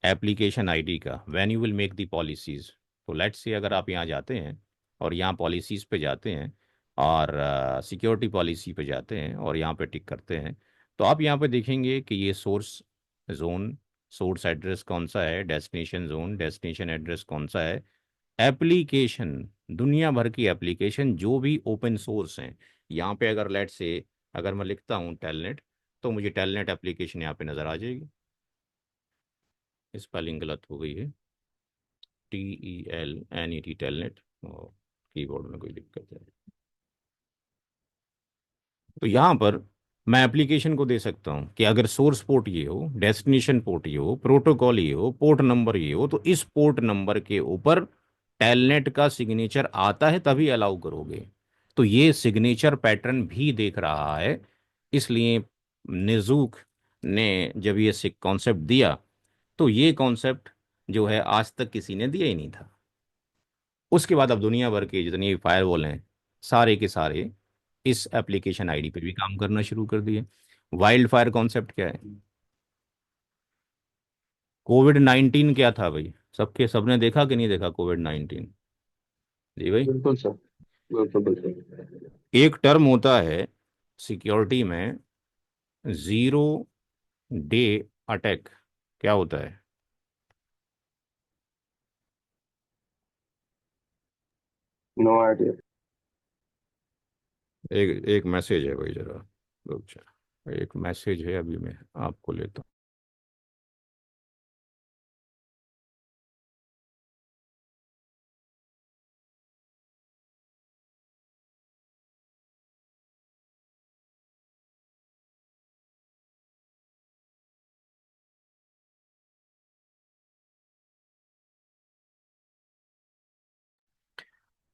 एप्लीकेशन आईडी का, when you will make the policies. तो लेट्स से अगर आप यहाँ जाते हैं और यहाँ पॉलिसीज पे जाते हैं और सिक्योरिटी पॉलिसी पे जाते हैं और यहाँ पे टिक करते हैं, तो आप यहाँ पे देखेंगे कि ये सोर्स जोन, सोर्स एड्रेस कौन सा है, डेस्टिनेशन जोन, डेस्टिनेशन एड्रेस कौन सा है, एप्लीकेशन, दुनिया भर की एप्लीकेशन जो भी ओपन सोर्स हैं। यहाँ पे अगर लेट्स से अगर मैं लिखता हूँ टेलनेट, तो मुझे टेलनेट एप्लीकेशन यहाँ पे नज़र आ जाएगी। स्पेलिंग गलत हो गई है, TELNET, टेलनेट, और कीबोर्ड में कोई दिक्कत है। तो यहाँ पर मैं एप्लीकेशन को दे सकता हूँ कि अगर सोर्स पोर्ट ये हो, डेस्टिनेशन पोर्ट ये हो, प्रोटोकॉल ये हो, पोर्ट नंबर ये हो, तो इस पोर्ट नंबर के ऊपर टेलनेट का सिग्नेचर आता है तभी अलाउ करोगे। तो ये सिग्नेचर पैटर्न भी देख रहा है। इसलिए निजूक ने जब ये कॉन्सेप्ट दिया, तो ये कॉन्सेप्ट जो है आज तक किसी ने दिया ही नहीं था। उसके बाद अब दुनिया भर के जितने फायरवॉल हैं, सारे के सारे इस एप्लीकेशन आईडी पे भी काम करना शुरू कर दिए। वाइल्ड फायर कॉन्सेप्ट क्या है, कोविड 19 क्या था भाई, सबके सबने देखा कि नहीं देखा कोविड 19 जी भाई। बिल्कुल सर, बिल्कुल बिल्कुल। एक टर्म होता है सिक्योरिटी में, जीरो डे अटैक, क्या होता है, नो आइडिया। एक एक मैसेज है भाई, जरा रुक जा, एक मैसेज है, अभी मैं आपको लेता हूँ।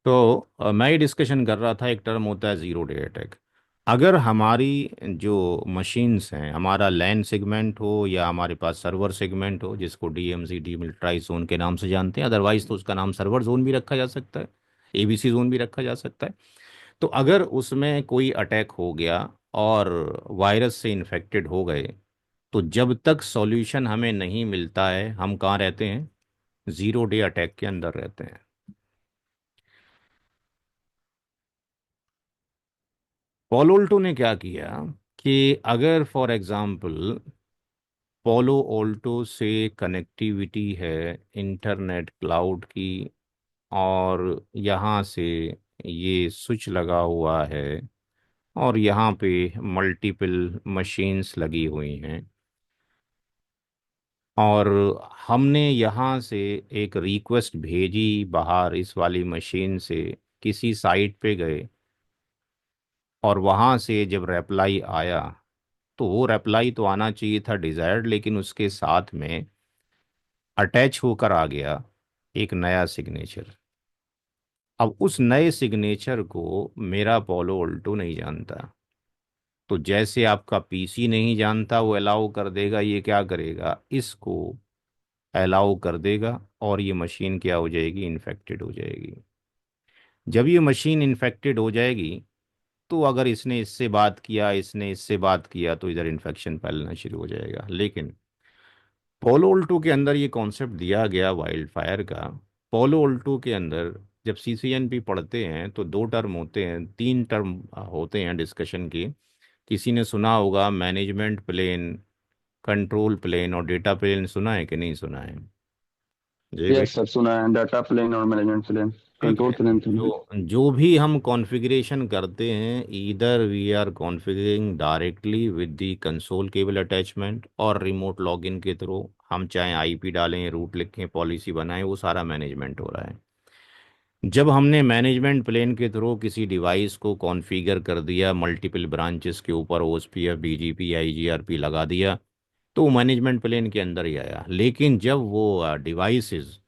तो मैं ही डिस्कशन कर रहा था, एक टर्म होता है ज़ीरो डे अटैक। अगर हमारी जो मशीन्स हैं, हमारा लैन सेगमेंट हो या हमारे पास सर्वर सेगमेंट हो, जिसको DMZ डीमिलिट्राइज जोन के नाम से जानते हैं, अदरवाइज तो उसका नाम सर्वर जोन भी रखा जा सकता है, ABC जोन भी रखा जा सकता है। तो अगर उसमें कोई अटैक हो गया और वायरस से इन्फेक्टेड हो गए, तो जब तक सॉल्यूशन हमें नहीं मिलता है, हम कहाँ रहते हैं, ज़ीरो डे अटैक के अंदर रहते हैं। पोलोल्टो ने क्या किया कि अगर फॉर एग्जांपल पोलो ऑल्टो से कनेक्टिविटी है इंटरनेट क्लाउड की, और यहाँ से ये स्विच लगा हुआ है, और यहाँ पे मल्टीपल मशीन्स लगी हुई हैं, और हमने यहाँ से एक रिक्वेस्ट भेजी बाहर इस वाली मशीन से, किसी साइट पे गए, और वहाँ से जब रिप्लाई आया, तो वो रिप्लाई तो आना चाहिए था डिजायर्ड, लेकिन उसके साथ में अटैच होकर आ गया एक नया सिग्नेचर। अब उस नए सिग्नेचर को मेरा पोलो ऑल्टो नहीं जानता। तो जैसे आपका PC नहीं जानता, वो अलाउ कर देगा, ये क्या करेगा, इसको अलाउ कर देगा, और ये मशीन क्या हो जाएगी, इन्फेक्टेड हो जाएगी। जब ये मशीन इन्फेक्टेड हो जाएगी, तो अगर इसने इससे बात किया, इसने इससे बात किया, तो इधर इन्फेक्शन फैलना शुरू हो जाएगा। लेकिन पोलो उल्टो के अंदर ये कॉन्सेप्ट दिया गया वाइल्ड फायर का। पोलो उल्टो के अंदर जब CCNP पढ़ते हैं, तो दो टर्म होते हैं, तीन टर्म होते हैं डिस्कशन के। किसी ने सुना होगा मैनेजमेंट प्लेन, कंट्रोल प्लेन और डेटा प्लेन, सुना है कि नहीं सुना है जी भाई। यस सर, सुना है, डाटा प्लेन और मैनेजमेंट प्लेन। ठीक कंट्रोल है। प्लेन से नहीं। जो जो भी हम कॉन्फ़िगरेशन करते हैं, either we are configuring directly with the console cable attachment और रिमोट लॉगिन के थ्रू, हम चाहे आईपी डालें, रूट लिखें, पॉलिसी बनाएं, वो सारा मैनेजमेंट हो रहा है। जब हमने मैनेजमेंट प्लेन के थ्रू किसी डिवाइस को कॉन्फ़िगर कर दिया, मल्टीपल ब्रांचेस के ऊपर ओएसपीएफ, बीजीपी, आईजीआरपी लगा दिया, तो मैनेजमेंट प्लेन के अंदर ही आया। लेकिन जब वो डिवाइसेस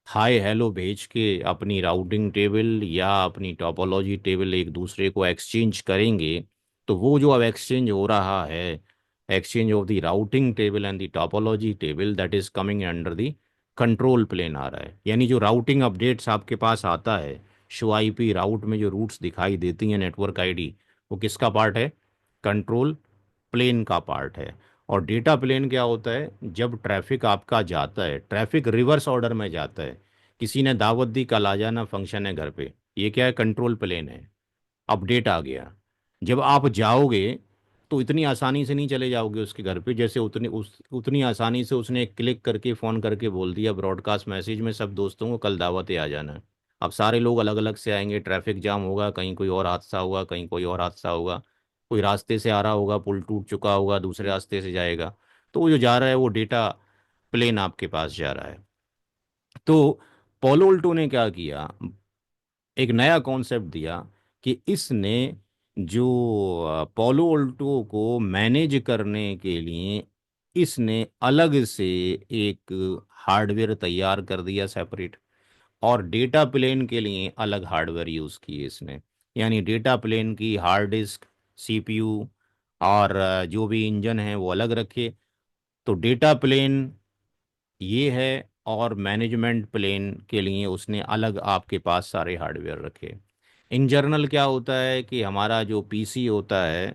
हाय हेलो भेज के अपनी राउटिंग टेबल या अपनी टोपोलॉजी टेबल एक दूसरे को एक्सचेंज करेंगे, तो वो जो अब एक्सचेंज हो रहा है, exchange of the routing table and the topology table, that is coming under the control plane आ रहा है। यानी जो राउटिंग अपडेट्स आपके पास आता है, शो आईपी राउट में जो रूट्स दिखाई देती हैं, नेटवर्क आईडी, वो किसका पार्ट है? कंट्रोल प्लेन का पार्ट है। और डेटा प्लेन क्या होता है? जब ट्रैफिक आपका जाता है, ट्रैफिक रिवर्स ऑर्डर में जाता है, किसी ने दावत दी, कल आ जाना, फंक्शन है घर पे, ये क्या है? कंट्रोल प्लेन है। अपडेट आ गया। जब आप जाओगे तो इतनी आसानी से नहीं चले जाओगे उसके घर पे, जैसे उतनी आसानी से उसने क्लिक करके फ़ोन करके बोल दिया ब्रॉडकास्ट मैसेज में सब दोस्तों को कल दावत है, आ जाना। अब सारे लोग अलग अलग से आएंगे, ट्रैफिक जाम होगा, कहीं कोई और हादसा होगा, कहीं कोई और हादसा होगा, कोई रास्ते से आ रहा होगा, पुल टूट चुका होगा, दूसरे रास्ते से जाएगा। तो वो जो जा रहा है वो डेटा प्लेन आपके पास जा रहा है। तो पोलो उल्टो ने क्या किया? एक नया कॉन्सेप्ट दिया कि इसने जो पोलो उल्टो को मैनेज करने के लिए इसने अलग से एक हार्डवेयर तैयार कर दिया सेपरेट, और डेटा प्लेन के लिए अलग हार्डवेयर यूज़ किए इसने। यानी डेटा प्लेन की हार्ड डिस्क, सीपीयू और जो भी इंजन है वो अलग रखे। तो डेटा प्लेन ये है, और मैनेजमेंट प्लेन के लिए उसने अलग आपके पास सारे हार्डवेयर रखे। इन जर्नल क्या होता है कि हमारा जो पीसी होता है,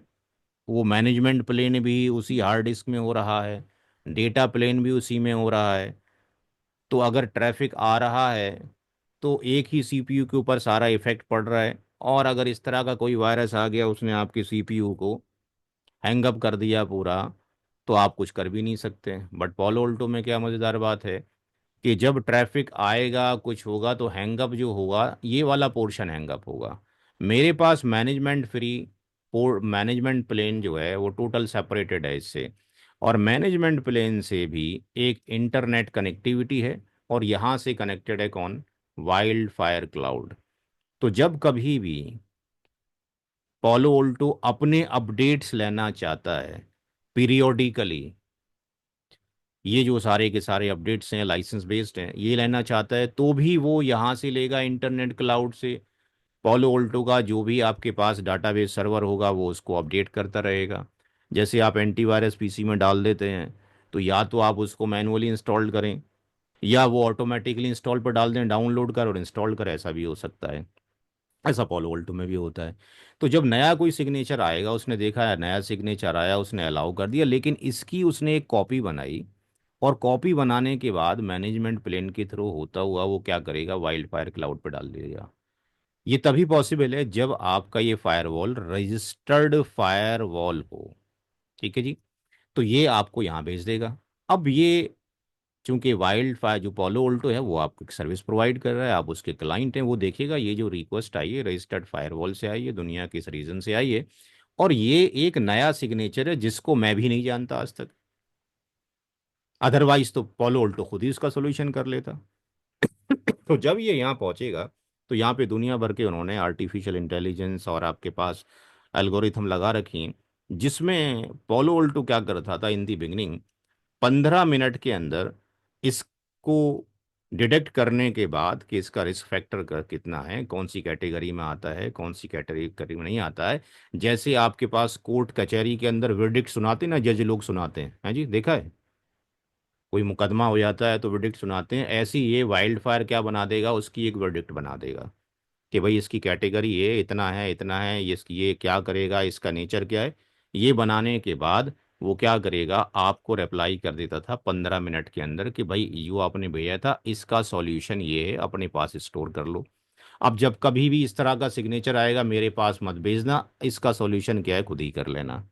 वो मैनेजमेंट प्लेन भी उसी हार्ड डिस्क में हो रहा है, डेटा प्लेन भी उसी में हो रहा है। तो अगर ट्रैफिक आ रहा है तो एक ही सीपीयू के ऊपर सारा इफेक्ट पड़ रहा है, और अगर इस तरह का कोई वायरस आ गया, उसने आपके सीपीयू को हैंग अप कर दिया पूरा, तो आप कुछ कर भी नहीं सकते। बट पोलो उल्टो में क्या मज़ेदार बात है कि जब ट्रैफिक आएगा, कुछ होगा, तो हैंगअप जो होगा, ये वाला पोर्शन हैंगअप होगा। मेरे पास मैनेजमेंट फ्री मैनेजमेंट प्लेन जो है वो टोटल सेपरेटेड है इससे। और मैनेजमेंट प्लेन से भी एक इंटरनेट कनेक्टिविटी है, और यहाँ से कनेक्टेड है कौन? Wild fire cloud. तो जब कभी भी पोलो उल्टो अपने अपडेट्स लेना चाहता है पीरियोडिकली, ये जो सारे के सारे अपडेट्स हैं लाइसेंस बेस्ड हैं, ये लेना चाहता है, तो भी वो यहाँ से लेगा इंटरनेट क्लाउड से। पोलो ओल्टो का जो भी आपके पास डाटाबेस सर्वर होगा वो उसको अपडेट करता रहेगा। जैसे आप एंटीवायरस पीसी में डाल देते हैं, तो या तो आप उसको मैनुअली इंस्टॉल करें, या वो ऑटोमेटिकली इंस्टॉल पर डाल दें, डाउनलोड कर और इंस्टॉल कर, ऐसा भी हो सकता है। ऐसा पोलो वोल्टो में भी होता है। तो जब नया कोई सिग्नेचर आएगा, उसने देखा है नया सिग्नेचर आया, उसने अलाउ कर दिया, लेकिन इसकी उसने एक कॉपी बनाई, और कॉपी बनाने के बाद मैनेजमेंट प्लेन के थ्रू होता हुआ वो क्या करेगा? वाइल्ड फायर क्लाउड पर डाल देगा। ये तभी पॉसिबल है जब आपका ये फायरवॉल रजिस्टर्ड फायरवॉल हो। ठीक है जी। तो ये आपको यहाँ भेज देगा। अब ये, चूंकि वाइल्ड फायर जो पोलो उल्टो है वो आपको एक सर्विस प्रोवाइड कर रहा है, आप उसके क्लाइंट हैं, वो देखेगा ये जो रिक्वेस्ट आई है रजिस्टर्ड फायरवॉल से आई है, दुनिया के इस रीजन से आई है, और ये एक नया सिग्नेचर है जिसको मैं भी नहीं जानता आज तक। अदरवाइज तो पोलो उल्टो खुद ही उसका सोल्यूशन कर लेता। तो जब ये यहाँ पहुंचेगा, तो यहाँ पे दुनिया भर के उन्होंने आर्टिफिशियल इंटेलिजेंस और आपके पास एल्गोरिथम लगा रखी हैं, जिसमें पोलो उल्टो क्या करता था इन दी बिगनिंग, 15 मिनट के अंदर इसको डिटेक्ट करने के बाद कि इसका रिस्क फैक्टर कितना है, कौन सी कैटेगरी में आता है, कौन सी कैटेगरी में नहीं आता है। जैसे आपके पास कोर्ट कचहरी के अंदर वर्डिक्ट सुनाते ना, जज लोग सुनाते हैं जी, देखा है? कोई मुकदमा हो जाता है तो वर्डिक्ट सुनाते हैं, ऐसे ही ये वाइल्ड फायर क्या बना देगा? उसकी एक वर्डिक्ट बना देगा कि भाई इसकी कैटेगरी ये इतना है, इतना है, ये क्या करेगा, इसका नेचर क्या है। ये बनाने के बाद वो क्या करेगा? आपको रिप्लाई कर देता था 15 मिनट के अंदर कि भाई यो आपने भेजा था, इसका सॉल्यूशन ये है, अपने पास स्टोर कर लो। अब जब कभी भी इस तरह का सिग्नेचर आएगा, मेरे पास मत भेजना, इसका सॉल्यूशन क्या है खुद ही कर लेना।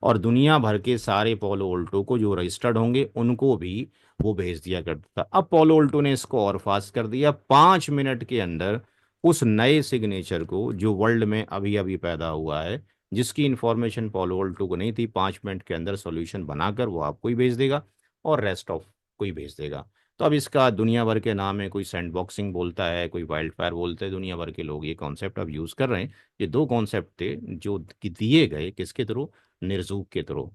और दुनिया भर के सारे पोलो ऑल्टो को जो रजिस्टर्ड होंगे उनको भी वो भेज दिया करता था। अब पोलो ऑल्टो ने इसको और फास्ट कर दिया, 5 मिनट के अंदर उस नए सिग्नेचर को जो वर्ल्ड में अभी अभी पैदा हुआ है, जिसकी इंफॉर्मेशन पोलो ऑल्टो को नहीं थी, 5 मिनट के अंदर सॉल्यूशन बनाकर वो आपको ही भेज देगा और रेस्ट ऑफ को ही भेज देगा। तो अब इसका दुनिया भर के नाम है, कोई सैंड बॉक्सिंग बोलता है, कोई वाइल्ड फायर बोलते हैं, दुनिया भर के लोग ये कॉन्सेप्ट अब यूज़ कर रहे हैं। ये दो कॉन्सेप्ट थे जो कि दिए गए किसके थ्रू, निर्जूक के थ्रू।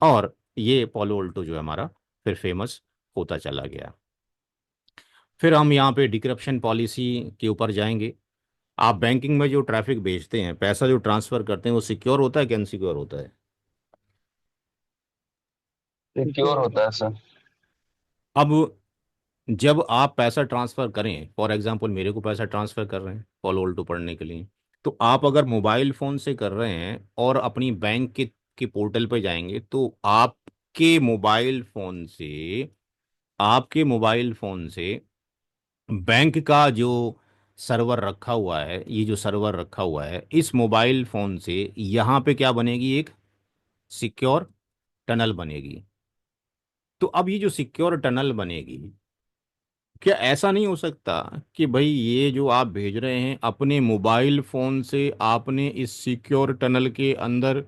और ये पोलो ऑल्टो जो है हमारा फिर फेमस होता चला गया। फिर हम यहाँ पे डिक्रप्शन पॉलिसी के ऊपर जाएंगे। आप बैंकिंग में जो ट्रैफिक भेजते हैं, पैसा जो ट्रांसफर करते हैं, वो सिक्योर होता है कि अनसिक्योर होता है? सिक्योर होता है सर। अब जब आप पैसा ट्रांसफर करें, फॉर एग्जांपल मेरे को पैसा ट्रांसफर कर रहे हैं पॉलो ऑल्टो पढ़ने के लिए, तो आप अगर मोबाइल फ़ोन से कर रहे हैं और अपनी बैंक के पोर्टल पे जाएंगे, तो आपके मोबाइल फ़ोन से बैंक का जो सर्वर रखा हुआ है, ये जो सर्वर रखा हुआ है, इस मोबाइल फ़ोन से यहाँ पे क्या बनेगी, एक सिक्योर टनल बनेगी। तो अब ये जो सिक्योर टनल बनेगी, क्या ऐसा नहीं हो सकता कि भाई ये जो आप भेज रहे हैं अपने मोबाइल फ़ोन से, आपने इस सिक्योर टनल के अंदर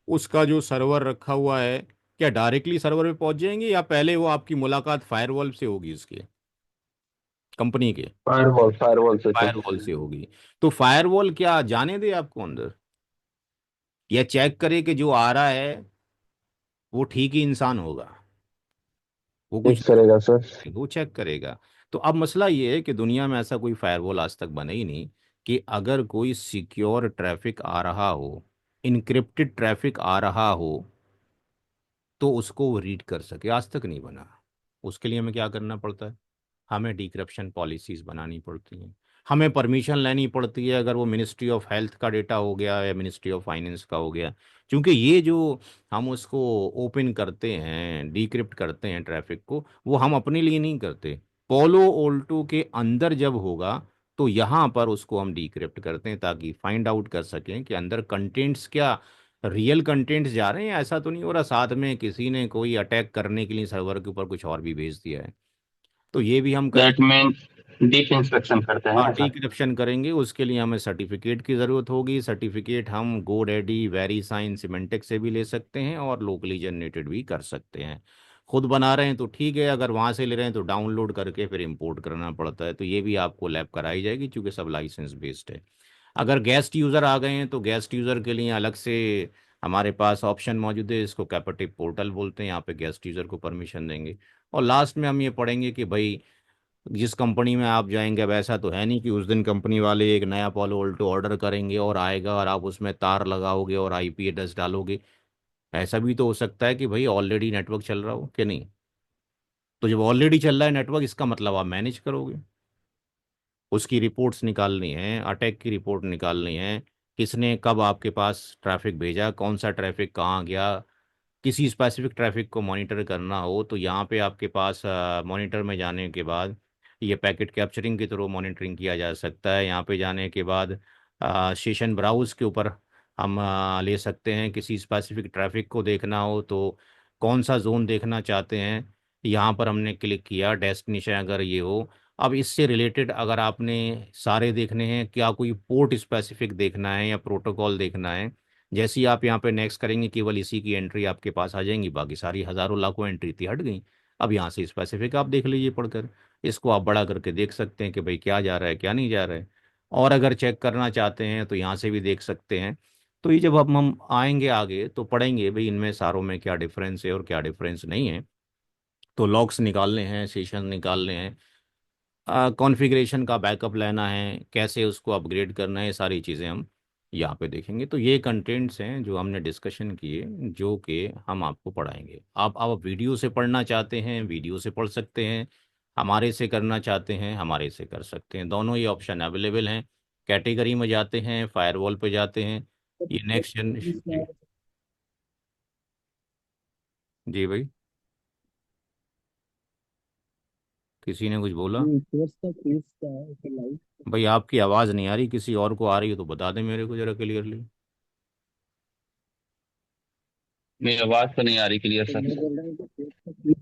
उसका जो सर्वर रखा हुआ है, क्या डायरेक्टली सर्वर पे पहुंच जाएंगे, या पहले वो आपकी मुलाकात फायरवॉल से होगी, इसके कंपनी के फायरवॉल से सर। फायरवॉल से होगी? तो फायरवॉल क्या जाने दे आपको अंदर, या चेक करे कि जो आ रहा है वो ठीक ही इंसान होगा, वो कुछ चेक करेगा सर। वो चेक करेगा? तो अब मसला ये है कि दुनिया में ऐसा कोई फायरवॉल आज तक बना ही नहीं कि अगर कोई सिक्योर ट्रैफिक आ रहा हो, इनक्रिप्टेड ट्रैफिक आ रहा हो, तो उसको वो रीड कर सके। आज तक नहीं बना। उसके लिए हमें क्या करना पड़ता है, हमें डिक्रप्शन पॉलिसीज बनानी पड़ती हैं, हमें परमिशन लेनी पड़ती है, अगर वो मिनिस्ट्री ऑफ हेल्थ का डेटा हो गया या मिनिस्ट्री ऑफ फाइनेंस का हो गया। क्योंकि ये जो हम उसको ओपन करते हैं, डिक्रिप्ट करते हैं ट्रैफिक को, वो हम अपने लिए नहीं करते। पोलो ओल्टो के अंदर जब होगा तो यहाँ पर उसको हम डिक्रिप्ट करते हैं, ताकि फाइंड आउट कर सकें कि अंदर कंटेंट्स क्या रियल कंटेंट्स जा रहे हैं, ऐसा तो नहीं हो रहा साथ में किसी ने कोई अटैक करने के लिए सर्वर के ऊपर कुछ और भी भेज दिया है। तो ये भी हम दैट करेंगे। मीन डीप इंस्पेक्शन करते हैं हाँ, ना सर। डिक्रिप्शन करेंगे, उसके लिए हमें सर्टिफिकेट की ज़रूरत होगी। सर्टिफिकेट हम गोडैडी, वेरीसाइन, सिमेंटेक से भी ले सकते हैं और लोकली जनरेटेड भी कर सकते हैं। खुद बना रहे हैं तो ठीक है, अगर वहाँ से ले रहे हैं तो डाउनलोड करके फिर इंपोर्ट करना पड़ता है, तो ये भी आपको लैब कराई जाएगी क्योंकि सब लाइसेंस बेस्ड है। अगर गेस्ट यूज़र आ गए हैं तो गेस्ट यूज़र के लिए अलग से हमारे पास ऑप्शन मौजूद है, इसको कैपेटिव पोर्टल बोलते हैं, यहाँ पे गेस्ट यूज़र को परमिशन देंगे। और लास्ट में हम ये पढ़ेंगे कि भाई जिस कंपनी में आप जाएंगे, अब ऐसा तो है नहीं कि उस दिन कंपनी वाले एक नया पोलो ऑल्टो ऑर्डर करेंगे और आएगा और आप उसमें तार लगाओगे और आईपी एड्रेस डालोगे। ऐसा भी तो हो सकता है कि भाई ऑलरेडी नेटवर्क चल रहा हो कि नहीं। तो जब ऑलरेडी चल रहा है नेटवर्क, इसका मतलब आप मैनेज करोगे, उसकी रिपोर्ट्स निकालनी है, अटैक की रिपोर्ट निकालनी है, किसने कब आपके पास ट्रैफिक भेजा, कौन सा ट्रैफिक कहाँ गया। किसी स्पेसिफिक ट्रैफिक को मॉनिटर करना हो तो यहाँ पे आपके पास मॉनिटर में जाने के बाद ये पैकेट कैप्चरिंग के थ्रू मॉनिटरिंग किया जा सकता है। यहाँ पे जाने के बाद सेशन ब्राउज के ऊपर हम ले सकते हैं। किसी स्पेसिफिक ट्रैफिक को देखना हो तो कौन सा जोन देखना चाहते हैं, यहाँ पर हमने क्लिक किया, डेस्टिनेशन अगर ये हो। अब इससे रिलेटेड अगर आपने सारे देखने हैं, क्या कोई पोर्ट स्पेसिफिक देखना है या प्रोटोकॉल देखना है, जैसे ही आप यहाँ पे नेक्स्ट करेंगे केवल इसी की एंट्री आपके पास आ जाएंगी, बाकी सारी हज़ारों लाखों एंट्री थी हट गई। अब यहाँ से स्पेसिफिक आप देख लीजिए पढ़कर, इसको आप बड़ा करके देख सकते हैं कि भाई क्या जा रहा है क्या नहीं जा रहा है। और अगर चेक करना चाहते हैं तो यहाँ से भी देख सकते हैं। तो ये जब हम आएंगे आगे तो पढ़ेंगे भाई इनमें सारों में क्या डिफरेंस है और क्या डिफरेंस नहीं है। तो लॉग्स निकालने हैं, सेशन निकालने हैं, कॉन्फ़िगरेशन का बैकअप लेना है, कैसे उसको अपग्रेड करना है, ये सारी चीज़ें हम यहाँ पे देखेंगे। तो ये कंटेंट्स हैं जो हमने डिस्कशन किए, जो कि हम आपको पढ़ाएंगे। आप वीडियो से पढ़ना चाहते हैं वीडियो से पढ़ सकते हैं, हमारे से करना चाहते हैं हमारे से कर सकते हैं, दोनों ही ऑप्शन अवेलेबल हैं। कैटेगरी में जाते हैं, फायरवॉल पे जाते हैं, ये नेक्स्ट जनरेशन। जी, जी भाई, किसी ने कुछ बोला? कोर्स का फीस क्या है फिर लाइफ? भाई आपकी आवाज़ नहीं आ रही, किसी और को आ रही है तो बता दें मेरे को ज़रा क्लियरली। मेरी आवाज तो नहीं आ रही क्लियर तो सर। मैं बोल रहा हूँ कि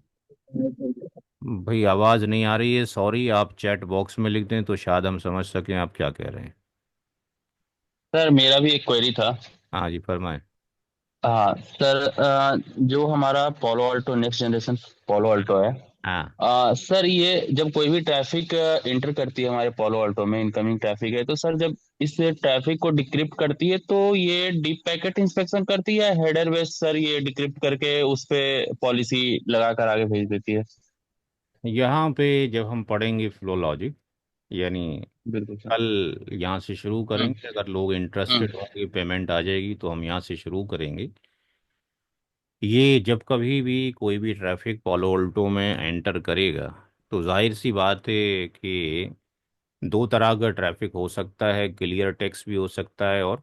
भाई आवाज़ नहीं आ रही है, सॉरी, आप चैट बॉक्स में लिख दें तो शायद हम समझ सकें आप क्या कह रहे हैं। सर मेरा भी एक क्वेरी था। हाँ जी, फरमाएं। हाँ सर, जो हमारा पोलो अल्टो नेक्स्ट जनरेशन पोलो अल्टो है, हाँ, सर ये जब कोई भी ट्रैफिक इंटर करती है हमारे पोलो अल्टो में, इनकमिंग ट्रैफिक है, तो सर जब इस ट्रैफिक को डिक्रिप्ट करती है तो ये डीप पैकेट इंस्पेक्शन करती है, हेडर बेस सर ये डिक्रिप्ट करके उस पे पॉलिसी लगा कर आगे भेज देती है? यहाँ पे जब हम पढ़ेंगे फ्लो लॉजिक, यानी बिल्कुल सर। कल यहाँ से शुरू हम्म। करेंगे, अगर लोग हम्म। इंटरेस्टेड होंगे पेमेंट आ जाएगी तो हम यहाँ से शुरू करेंगे। ये जब कभी भी कोई भी ट्रैफिक पॉलो ऑल्टो में एंटर करेगा तो जाहिर सी बात है कि दो तरह का ट्रैफिक हो सकता है, क्लियर टेक्स्ट भी हो सकता है और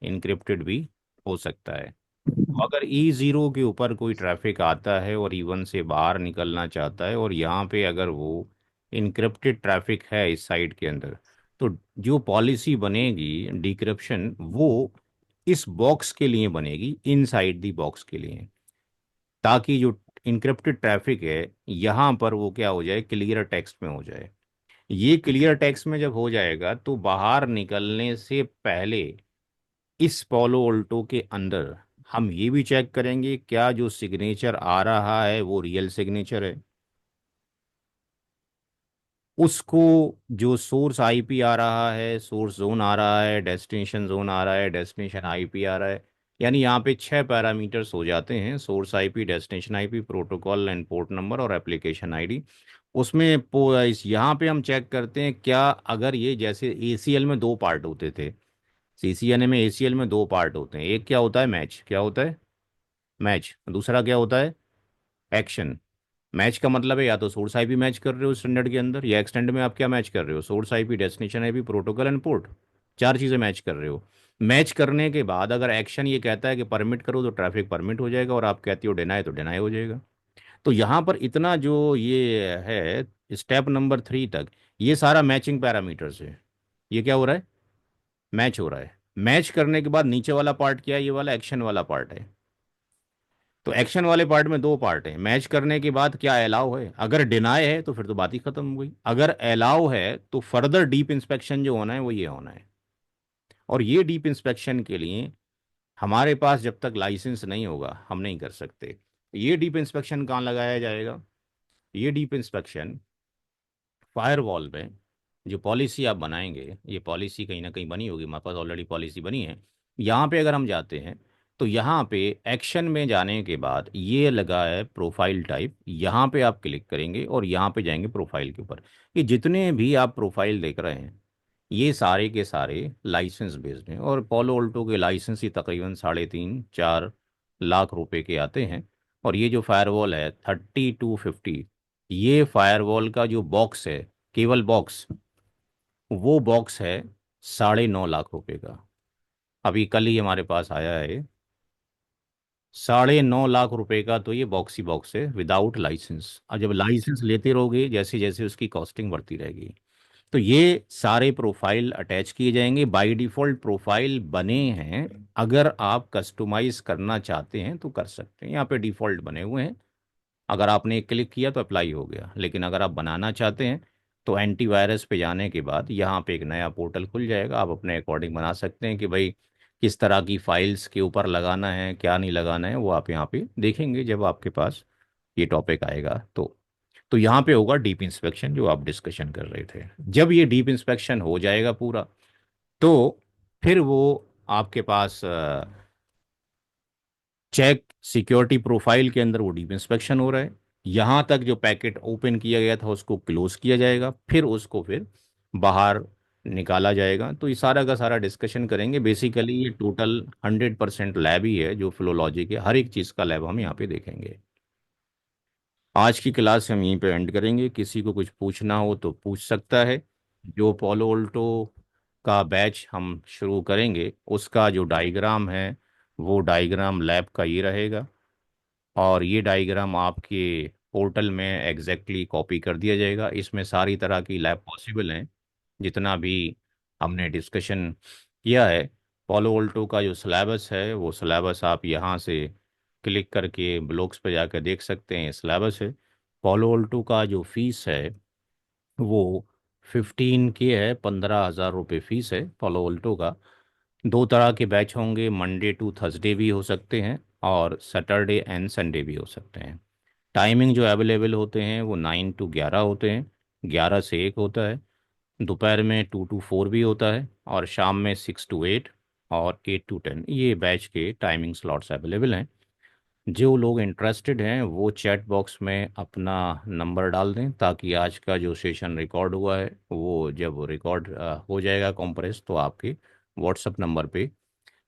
इनक्रिप्टेड भी हो सकता है। अगर E0 के ऊपर कोई ट्रैफिक आता है और E1 से बाहर निकलना चाहता है और यहाँ पे अगर वो इनक्रिप्टेड ट्रैफिक है इस साइड के अंदर, तो जो पॉलिसी बनेगी डिक्रिप्शन, वो इस बॉक्स के लिए बनेगी, इनसाइड दी बॉक्स के लिए, ताकि जो इनक्रिप्टेड ट्रैफिक है यहाँ पर वो क्या हो जाए, क्लियर टेक्स्ट में हो जाए। ये क्लियर टेक्स्ट में जब हो जाएगा तो बाहर निकलने से पहले इस पोलो ऑल्टो के अंदर हम ये भी चेक करेंगे क्या जो सिग्नेचर आ रहा है वो रियल सिग्नेचर है, उसको जो सोर्स आईपी आ रहा है, सोर्स जोन आ रहा है, डेस्टिनेशन जोन आ रहा है, डेस्टिनेशन आईपी आ रहा है। यानी यहाँ पे 6 पैरामीटर्स हो जाते हैं, source IP, destination IP, protocol and port number और एप्लीकेशन आईडी। उसमें इस यहाँ पे हम चेक करते हैं क्या, अगर ये जैसे एसीएल में दो पार्ट होते थे, सीसीएनए में एसीएल में दो पार्ट होते हैं, एक क्या होता है मैच, क्या होता है मैच, दूसरा क्या होता है एक्शन। मैच का मतलब है या तो सोर्स आईपी मैच कर रहे हो स्टैंडर्ड के अंदर, या एक्सटेंड में आप क्या मैच कर रहे हो, source IP, destination IP, protocol and port, चार चीज़ें मैच कर रहे हो। मैच करने के बाद अगर एक्शन ये कहता है कि परमिट करो तो ट्रैफिक परमिट हो जाएगा, और आप कहती हो डिनाई तो डिनाई हो जाएगा। तो यहाँ पर इतना जो ये है स्टेप नंबर 3 तक, ये सारा मैचिंग पैरामीटर्स है। ये क्या हो रहा है, मैच हो रहा है। मैच करने के बाद नीचे वाला पार्ट क्या है, ये वाला एक्शन वाला पार्ट है। तो एक्शन वाले पार्ट में दो पार्ट है, मैच करने के बाद क्या अलाउ है, अगर डिनाई है तो फिर तो बात ही खत्म हो गई, अगर अलाउ है तो फर्दर डीप इंस्पेक्शन जो होना है वो ये होना है। और ये डीप इंस्पेक्शन के लिए हमारे पास जब तक लाइसेंस नहीं होगा हम नहीं कर सकते। ये डीप इंस्पेक्शन कहाँ लगाया जाएगा, ये डीप इंस्पेक्शन फायरवॉल में। जो पॉलिसी आप बनाएंगे, ये पॉलिसी कहीं ना कहीं बनी होगी, हमारे पास ऑलरेडी पॉलिसी बनी है। यहाँ पे अगर हम जाते हैं तो यहाँ पे एक्शन में जाने के बाद ये लगा है प्रोफाइल टाइप, यहाँ पे आप क्लिक करेंगे और यहाँ पे जाएंगे प्रोफाइल के ऊपर। ये जितने भी आप प्रोफाइल देख रहे हैं ये सारे के सारे लाइसेंस बेस्ड हैं, और पोलो ऑल्टो के लाइसेंस ही तकरीबन 3.5 4 लाख रुपए के आते हैं। और ये जो फायरवॉल है 3250, ये फायरवॉल का जो बॉक्स है, केवल बॉक्स, वो बॉक्स है 9.5 लाख रुपए का। अभी कल ही हमारे पास आया है 9.5 लाख रुपए का, तो ये बॉक्स ही बॉक्स है विदाउट लाइसेंस। और जब लाइसेंस लेते रहोगे जैसे जैसे उसकी कॉस्टिंग बढ़ती रहेगी। तो ये सारे प्रोफाइल अटैच किए जाएंगे, बाय डिफ़ॉल्ट प्रोफाइल बने हैं। अगर आप कस्टमाइज करना चाहते हैं तो कर सकते हैं, यहाँ पे डिफ़ॉल्ट बने हुए हैं। अगर आपने एक क्लिक किया तो अप्लाई हो गया, लेकिन अगर आप बनाना चाहते हैं तो एंटीवायरस पे जाने के बाद यहाँ पे एक नया पोर्टल खुल जाएगा, आप अपने अकॉर्डिंग बना सकते हैं कि भाई किस तरह की फाइल्स के ऊपर लगाना है, क्या नहीं लगाना है, वो आप यहाँ पे देखेंगे जब आपके पास ये टॉपिक आएगा। तो यहाँ पे होगा डीप इंस्पेक्शन जो आप डिस्कशन कर रहे थे। जब ये डीप इंस्पेक्शन हो जाएगा पूरा, तो फिर वो आपके पास चेक सिक्योरिटी प्रोफाइल के अंदर वो डीप इंस्पेक्शन हो रहा है, यहाँ तक जो पैकेट ओपन किया गया था उसको क्लोज किया जाएगा, फिर उसको फिर बाहर निकाला जाएगा। तो ये सारा का सारा डिस्कशन करेंगे। बेसिकली ये टोटल 100% लैब ही है जो फिलोलॉजी के, हर एक चीज़ का लैब हम यहाँ पे देखेंगे। आज की क्लास हम यहीं पे एंड करेंगे, किसी को कुछ पूछना हो तो पूछ सकता है। जो पोलो ऑल्टो का बैच हम शुरू करेंगे उसका जो डायग्राम है वो डायग्राम लैब का ये रहेगा, और ये डायग्राम आपके पोर्टल में एग्जैक्टली कॉपी कर दिया जाएगा। इसमें सारी तरह की लैब पॉसिबल हैं जितना भी हमने डिस्कशन किया है। पोलो ऑल्टो का जो सिलेबस है वो सिलेबस आप यहाँ से क्लिक करके ब्लॉग्स पे जाकर देख सकते हैं, सिलेबस है। पॉलो ऑल्टो का जो फीस है वो 15 के है, 15,000 रुपये फीस है पॉलो ऑल्टो का। दो तरह के बैच होंगे, मंडे टू थर्सडे भी हो सकते हैं और सैटरडे एंड संडे भी हो सकते हैं। टाइमिंग जो अवेलेबल होते हैं वो 9 to 11 होते हैं, 11 से 1 होता है। दोपहर में 2 to 4 भी होता है और शाम में 6 to 8 और 8 to 10, ये बैच के टाइमिंग स्लॉट्स अवेलेबल हैं। जो लोग इंटरेस्टेड हैं वो चैट बॉक्स में अपना नंबर डाल दें, ताकि आज का जो सेशन रिकॉर्ड हुआ है वो जब रिकॉर्ड हो जाएगा कॉम्प्रेस, तो आपके व्हाट्सएप नंबर पे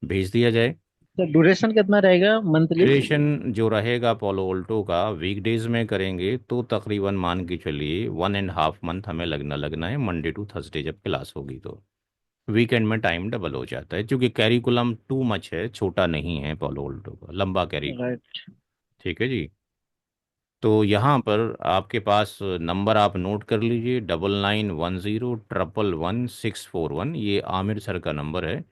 भेज दिया जाए। तो ड्यूरेशन कितना रहेगा मंथली? ड्यूरेशन जो रहेगा पोलो ऑल्टो का, वीकडेज में करेंगे तो तकरीबन मान के चलिए 1.5 मंथ हमें लगना है, मंडे टू थर्सडे जब क्लास होगी तो। वीकेंड में टाइम डबल हो जाता है, क्योंकि कैरिकुलम टू मच है, छोटा नहीं है पोलो ऑल्टो का, लंबा कैरिकुलम। राइट। ठीक है जी। तो यहाँ पर आपके पास नंबर आप नोट कर लीजिए, 9910111641, ये आमिर सर का नंबर है।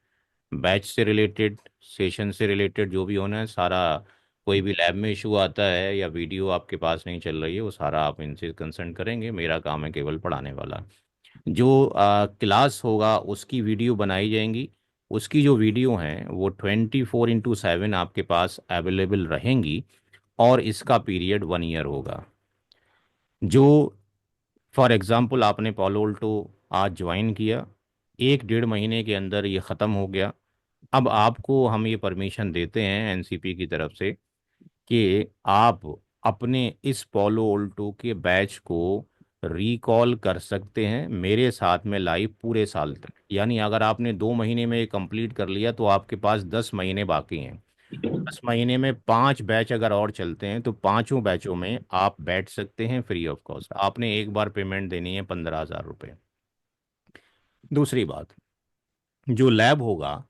बैच से रिलेटेड, सेशन से रिलेटेड जो भी होना है सारा, कोई भी लैब में इशू आता है या वीडियो आपके पास नहीं चल रही है, वो सारा आप इनसे कंसल्ट करेंगे, मेरा काम है केवल पढ़ाने वाला। जो क्लास होगा उसकी वीडियो बनाई जाएंगी, उसकी जो वीडियो हैं वो 24/7 आपके पास अवेलेबल रहेंगी, और इसका पीरियड 1 ईयर होगा। जो फॉर एग्ज़ाम्पल आपने पालो अल्टो आज ज्वाइन किया, 1 डेढ़ महीने के अंदर ये ख़त्म हो गया। अब आपको हम ये परमिशन देते हैं एनसीपी की तरफ से कि आप अपने इस पोलो ऑल्टो के बैच को रिकॉल कर सकते हैं मेरे साथ में लाइव पूरे साल तक। यानी अगर आपने 2 महीने में ये कंप्लीट कर लिया तो आपके पास 10 महीने बाकी हैं। 10 महीने में 5 बैच अगर और चलते हैं तो पांचों बैचों में आप बैठ सकते हैं फ्री ऑफ कॉस्ट। आपने एक बार पेमेंट देनी है 15,000 रुपये। दूसरी बात, जो लैब होगा,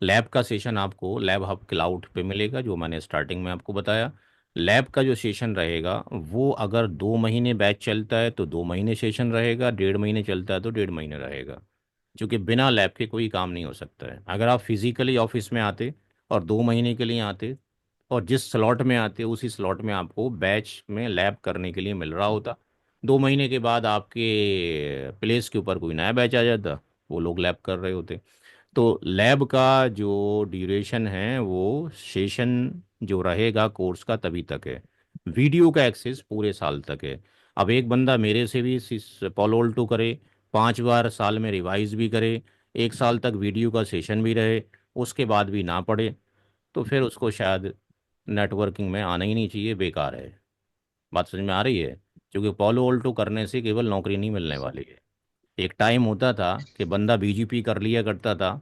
लैब का सेशन आपको लैब हब क्लाउड पे मिलेगा, जो मैंने स्टार्टिंग में आपको बताया। लैब का जो सेशन रहेगा वो अगर 2 महीने बैच चलता है तो 2 महीने सेशन रहेगा, 1.5 महीने चलता है तो 1.5 महीने रहेगा। क्योंकि बिना लैब के कोई काम नहीं हो सकता है। अगर आप फिजिकली ऑफिस में आते और 2 महीने के लिए आते और जिस स्लॉट में आते उसी स्लॉट में आपको बैच में लैब करने के लिए मिल रहा होता, 2 महीने के बाद आपके प्लेस के ऊपर कोई नया बैच आ जाता, वो लोग लैब कर रहे होते। तो लैब का जो ड्यूरेशन है वो सेशन जो रहेगा कोर्स का तभी तक है, वीडियो का एक्सेस पूरे साल तक है। अब एक बंदा मेरे से भी पोलो ऑल्टो करे, 5 बार साल में रिवाइज भी करे, 1 साल तक वीडियो का सेशन भी रहे, उसके बाद भी ना पढ़े, तो फिर उसको शायद नेटवर्किंग में आना ही नहीं चाहिए, बेकार है। बात समझ में आ रही है? क्योंकि पोलो ऑल्टो करने से केवल नौकरी नहीं मिलने वाली है। एक टाइम होता था कि बंदा बीजीपी कर लिया करता था।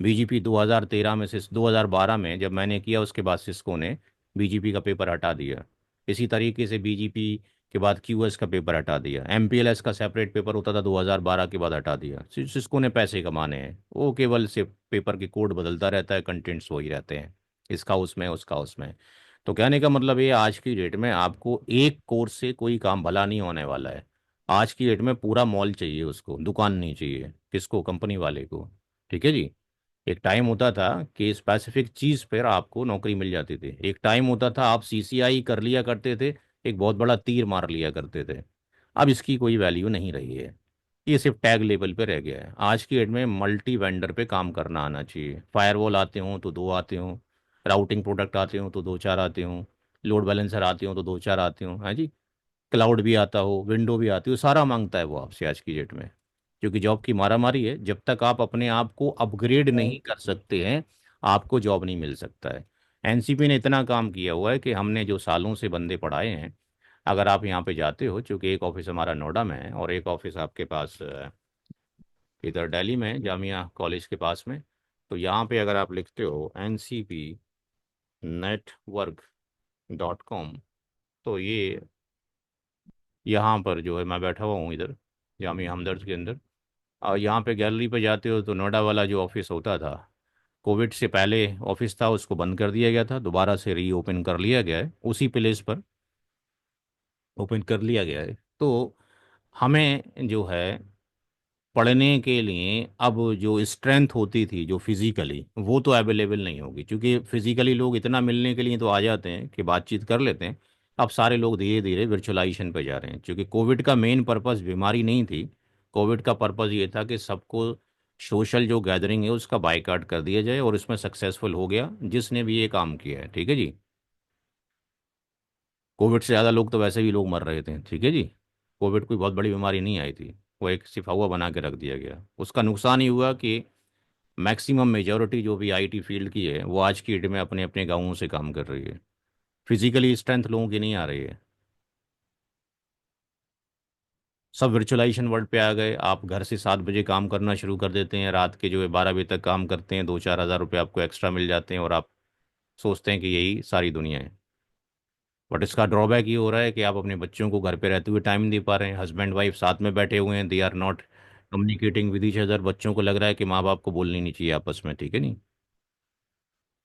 बीजीपी 2013 में से 2012 में जब मैंने किया, उसके बाद सिस्को ने बीजीपी का पेपर हटा दिया। इसी तरीके से बीजीपी के बाद क्यूएस का पेपर हटा दिया, एमपीएलएस का सेपरेट पेपर होता था 2012 के बाद हटा दिया। सिस्को ने पैसे कमाने हैं, वो केवल से पेपर के कोड बदलता रहता है, कंटेंट्स वही रहते हैं, इसका उसमें उसका उसमें। तो कहने का मतलब ये, आज की डेट में आपको एक कोर्स से कोई काम भला नहीं होने वाला है। आज की डेट में पूरा मॉल चाहिए उसको, दुकान नहीं चाहिए। किसको? कंपनी वाले को। ठीक है जी। एक टाइम होता था कि स्पेसिफिक चीज़ पर आपको नौकरी मिल जाती थी। एक टाइम होता था आप सीसीआई कर लिया करते थे, एक बहुत बड़ा तीर मार लिया करते थे। अब इसकी कोई वैल्यू नहीं रही है, ये सिर्फ टैग लेवल पे रह गया है। आज की डेट में मल्टी वेंडर पे काम करना आना चाहिए। फायरवॉल आते हों तो दो आते हों, राउटिंग प्रोडक्ट आते हों तो दो चार आते हों, लोड बैलेंसर आते हों तो दो चार आते हों, हाँ जी, क्लाउड भी आता हो, विंडो भी आती हो, सारा मांगता है वो आपसे आज की डेट में। क्योंकि जॉब की मारामारी है, जब तक आप अपने आप को अपग्रेड नहीं कर सकते हैं आपको जॉब नहीं मिल सकता है। एनसीपी ने इतना काम किया हुआ है कि हमने जो सालों से बंदे पढ़ाए हैं, अगर आप यहाँ पे जाते हो, चूँकि एक ऑफिस हमारा नोएडा में है और एक ऑफिस आपके पास इधर दिल्ली में है, जामिया कॉलेज के पास में। तो यहाँ पे अगर आप लिखते हो ncpnetwork.com, तो ये यहाँ पर जो है, मैं बैठा हुआ हूँ इधर जामिया हमदर्द के अंदर। और यहाँ पे गैलरी पे जाते हो तो नोएडा वाला जो ऑफिस होता था, कोविड से पहले ऑफिस था, उसको बंद कर दिया गया था, दोबारा से रीओपन कर लिया गया है, उसी प्लेस पर ओपन कर लिया गया है। तो हमें जो है पढ़ने के लिए अब जो स्ट्रेंथ होती थी जो फिजिकली, वो तो अवेलेबल नहीं होगी, क्योंकि फिजिकली लोग इतना मिलने के लिए तो आ जाते हैं कि बातचीत कर लेते हैं। अब सारे लोग धीरे धीरे वर्चुअलाइजेशन पे जा रहे हैं, क्योंकि कोविड का मेन पर्पस बीमारी नहीं थी। कोविड का पर्पस ये था कि सबको सोशल जो गैदरिंग है उसका बायकॉट कर दिया जाए, और इसमें सक्सेसफुल हो गया जिसने भी ये काम किया है, ठीक है जी। कोविड से ज़्यादा लोग तो वैसे भी लोग मर रहे थे, ठीक है जी। कोविड कोई बहुत बड़ी बीमारी नहीं आई थी, वो एक सिर्फ हवा बना के रख दिया गया। उसका नुकसान ही हुआ कि मैक्सिमम मेजॉरिटी जो भी आईटी फील्ड की है वो आज की डेट में अपने अपने गांवों से काम कर रही है। फिजिकली स्ट्रेंथ लोगों की नहीं आ रही है, सब वर्चुअलाइजेशन वर्ल्ड पे आ गए। आप घर से 7 बजे काम करना शुरू कर देते हैं, रात के जो है 12 बजे तक काम करते हैं, 2-4 हज़ार रुपये आपको एक्स्ट्रा मिल जाते हैं, और आप सोचते हैं कि यही सारी दुनिया है। बट इसका ड्रॉबैक ये हो रहा है कि आप अपने बच्चों को घर पे रहते हुए टाइम नहीं दे पा रहे हैं, हस्बैंड वाइफ साथ में बैठे हुए हैं, they are not communicating with each other. बच्चों को लग रहा है कि माँ बाप को बोलनी नहीं चाहिए आपस में, ठीक है नहीं।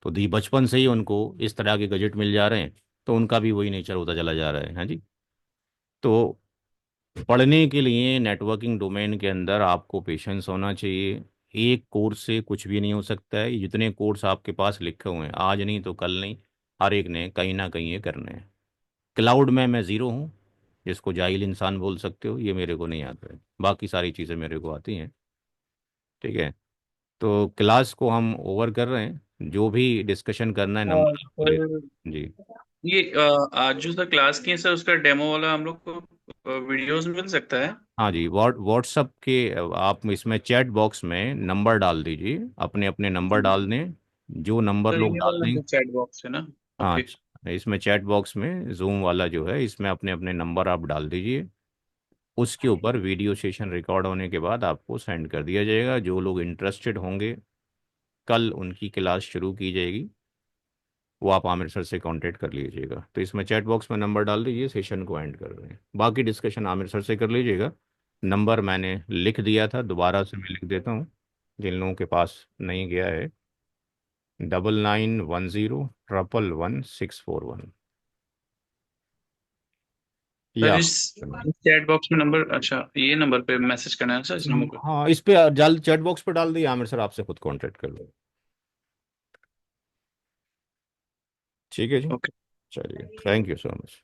तो दी बचपन से ही उनको इस तरह के गजेट मिल जा रहे हैं, तो उनका भी वही नेचर होता चला जा रहा है, हाँ जी। तो पढ़ने के लिए नेटवर्किंग डोमेन के अंदर आपको पेशेंस होना चाहिए। एक कोर्स से कुछ भी नहीं हो सकता है। ये जितने कोर्स आपके पास लिखे हुए हैं, आज नहीं तो कल नहीं, हर एक ने कहीं ना कहीं ये करने हैं। क्लाउड में मैं ज़ीरो हूँ, जिसको जाहिल इंसान बोल सकते हो, ये मेरे को नहीं आता है, बाकी सारी चीज़ें मेरे को आती हैं, ठीक है। तो क्लास को हम ओवर कर रहे हैं, जो भी डिस्कशन करना है नंबर आपको दे। सर जी। ये आज जो सर क्लास की है सर उसका डेमो वाला हम लोग को वीडियोस मिल सकता है? हाँ जी, व्हाट्सअप के आप इसमें चैट बॉक्स में नंबर डाल दीजिए, अपने अपने नंबर डाल दें, जो नंबर सर लोग ये डाल वाला दें। चैट बॉक्स है ना? हाँ, ओके। इसमें चैट बॉक्स में जूम वाला जो है, इसमें अपने अपने नंबर आप डाल दीजिए। उसके ऊपर वीडियो सेशन रिकॉर्ड होने के बाद आपको सेंड कर दिया जाएगा। जो लोग इंटरेस्टेड होंगे, कल उनकी क्लास शुरू की जाएगी, वो आप आमिर सर से कांटेक्ट कर लीजिएगा। तो इसमें चैट बॉक्स में नंबर डाल दीजिए, सेशन को एंड कर रहे हैं, बाकी डिस्कशन आमिर सर से कर लीजिएगा। नंबर मैंने लिख दिया था, दोबारा से मैं लिख देता हूँ जिन लोगों के पास नहीं गया है। 9910111641। ये सर आप। इस चैट बॉक्स में नंबर, अच्छा ये नंबर पे मैसेज करना है सर, इस नंबर पे? हाँ, इस पे जाल चैट बॉक्स पे डाल दिए, आमिर सर आपसे खुद कांटेक्ट कर लो, ठीक है जी। ओके। चलिए, थैंक यू सो मच।